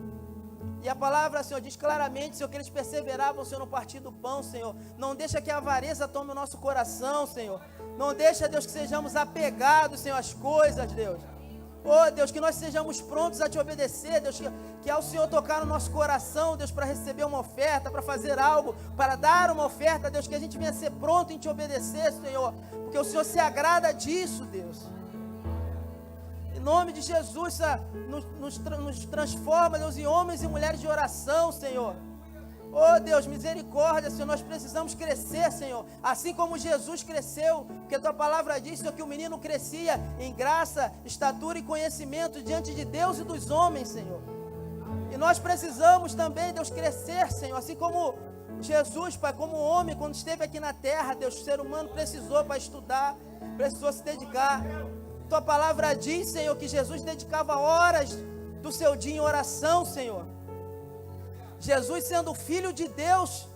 E a palavra, Senhor, diz claramente, Senhor, que eles perseveravam, Senhor, no partir do pão, Senhor. Não deixa que a avareza tome o nosso coração, Senhor. Não deixa, Deus, que sejamos apegados, Senhor, às coisas, Deus. Oh, Deus, que nós sejamos prontos a te obedecer, Deus, que ao Senhor tocar no nosso coração, Deus, para receber uma oferta, para fazer algo, para dar uma oferta, Deus, que a gente venha ser pronto em te obedecer, Senhor, porque o Senhor se agrada disso, Deus. Em nome de Jesus, nos transforma, Deus, em homens e mulheres de oração, Senhor. Oh Deus, misericórdia, Senhor, nós precisamos crescer, Senhor, assim como Jesus cresceu, porque a tua palavra diz, Senhor, que o menino crescia em graça, estatura e conhecimento diante de Deus e dos homens, Senhor. E nós precisamos também, Deus, crescer, Senhor, assim como Jesus, Pai, como homem, quando esteve aqui na terra, Deus, o ser humano precisou para estudar, precisou se dedicar. Tua palavra diz, Senhor, que Jesus dedicava horas do seu dia em oração, Senhor. Jesus, sendo filho de Deus,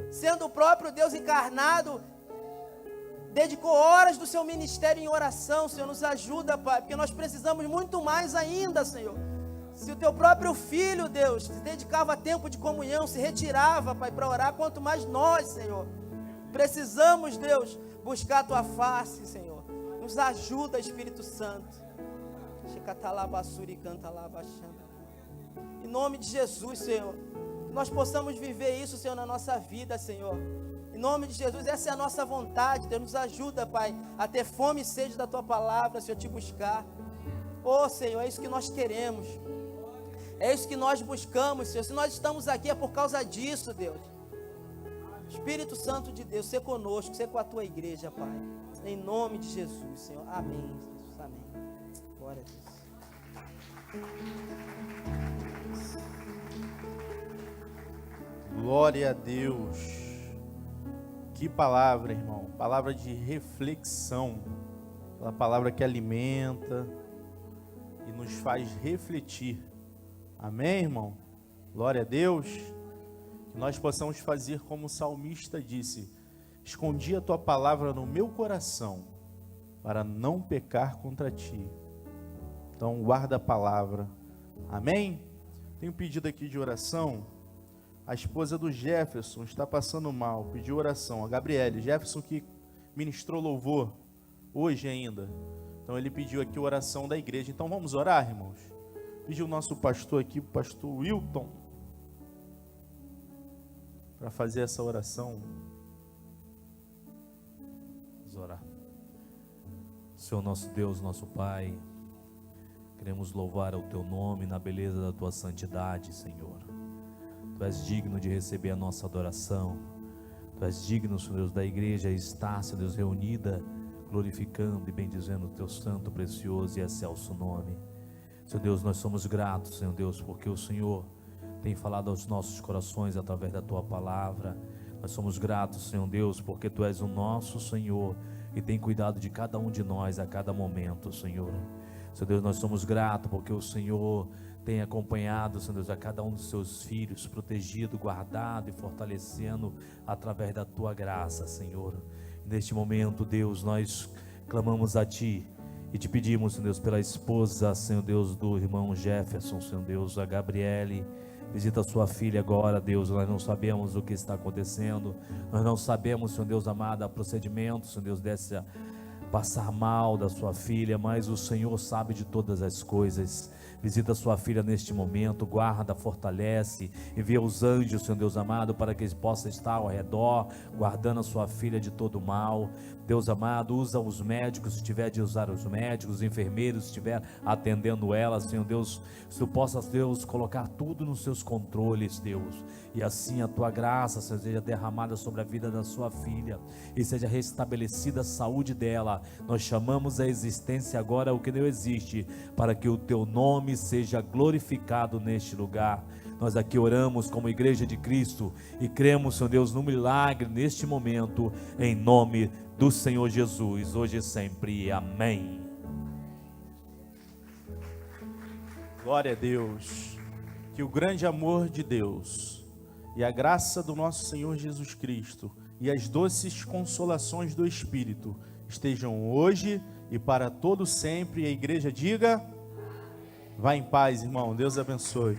sendo o próprio Deus encarnado, dedicou horas do seu ministério em oração. Senhor, nos ajuda, Pai, porque nós precisamos muito mais ainda, Senhor. Se o teu próprio filho, Deus, se dedicava a tempo de comunhão, se retirava, Pai, para orar, quanto mais nós, Senhor. Precisamos, Deus, buscar a tua face, Senhor. Nos ajuda, Espírito Santo. Em nome de Jesus, Senhor, que nós possamos viver isso, Senhor, na nossa vida, Senhor. Em nome de Jesus, essa é a nossa vontade. Deus, nos ajuda, Pai, a ter fome e sede da tua palavra, Senhor, te buscar. Oh, Senhor, é isso que nós queremos. É isso que nós buscamos, Senhor. Se nós estamos aqui é por causa disso, Deus. Espírito Santo de Deus, ser conosco, ser com a tua igreja, Pai. Em nome de Jesus, Senhor. Amém. Jesus, amém. Glória a Deus. Glória a Deus. Que palavra, irmão. Palavra de reflexão. Aquela palavra que alimenta e nos faz refletir. Amém, irmão? Glória a Deus. Que nós possamos fazer como o salmista disse: escondi a tua palavra no meu coração, para não pecar contra ti. Então guarda a palavra. Amém? Tem um pedido aqui de oração. A esposa do Jefferson está passando mal, pediu oração. A Gabriele, Jefferson que ministrou louvor hoje ainda. Então ele pediu aqui oração da igreja. Então vamos orar, irmãos? Pediu o nosso pastor aqui, o pastor Wilton, para fazer essa oração. Vamos orar. Senhor nosso Deus, nosso Pai, queremos louvar o teu nome na beleza da tua santidade, Senhor. Tu és digno de receber a nossa adoração. Tu és digno, Senhor Deus, da igreja estar, Senhor Deus, reunida, glorificando e bendizendo o teu santo, precioso e excelso nome. Senhor Deus, nós somos gratos, Senhor Deus, porque o Senhor tem falado aos nossos corações através da tua palavra. Nós somos gratos, Senhor Deus, porque tu és o nosso Senhor e tem cuidado de cada um de nós a cada momento, Senhor. Senhor Deus, nós somos gratos porque o Senhor tem acompanhado, Senhor Deus, a cada um dos seus filhos, protegido, guardado e fortalecendo através da tua graça, Senhor. Neste momento, Deus, nós clamamos a ti e te pedimos, Senhor Deus, pela esposa, Senhor Deus, do irmão Jefferson, Senhor Deus, a Gabriele. Visita a sua filha agora, Deus. Nós não sabemos o que está acontecendo. Nós não sabemos, Senhor Deus amado, o procedimento, Senhor Deus, desse passar mal da sua filha, mas o Senhor sabe de todas as coisas. Visita a sua filha neste momento, guarda, fortalece, envia os anjos, Senhor Deus amado, para que eles possam estar ao redor, guardando a sua filha de todo mal. Deus amado, usa os médicos, se tiver de usar os médicos, os enfermeiros, se estiver atendendo ela, Senhor Deus, se tu possas, Deus, colocar tudo nos seus controles, Deus, e assim a tua graça seja derramada sobre a vida da sua filha, e seja restabelecida a saúde dela. Nós chamamos a existência agora o que não existe, para que o teu nome seja glorificado neste lugar. Nós aqui oramos como igreja de Cristo e cremos, Senhor Deus, no milagre neste momento, em nome do Senhor Jesus, hoje e sempre, amém. Glória a Deus. Que o grande amor de Deus e a graça do nosso Senhor Jesus Cristo e as doces consolações do Espírito estejam hoje e para todo sempre. A igreja diga: vá em paz, irmão. Deus abençoe.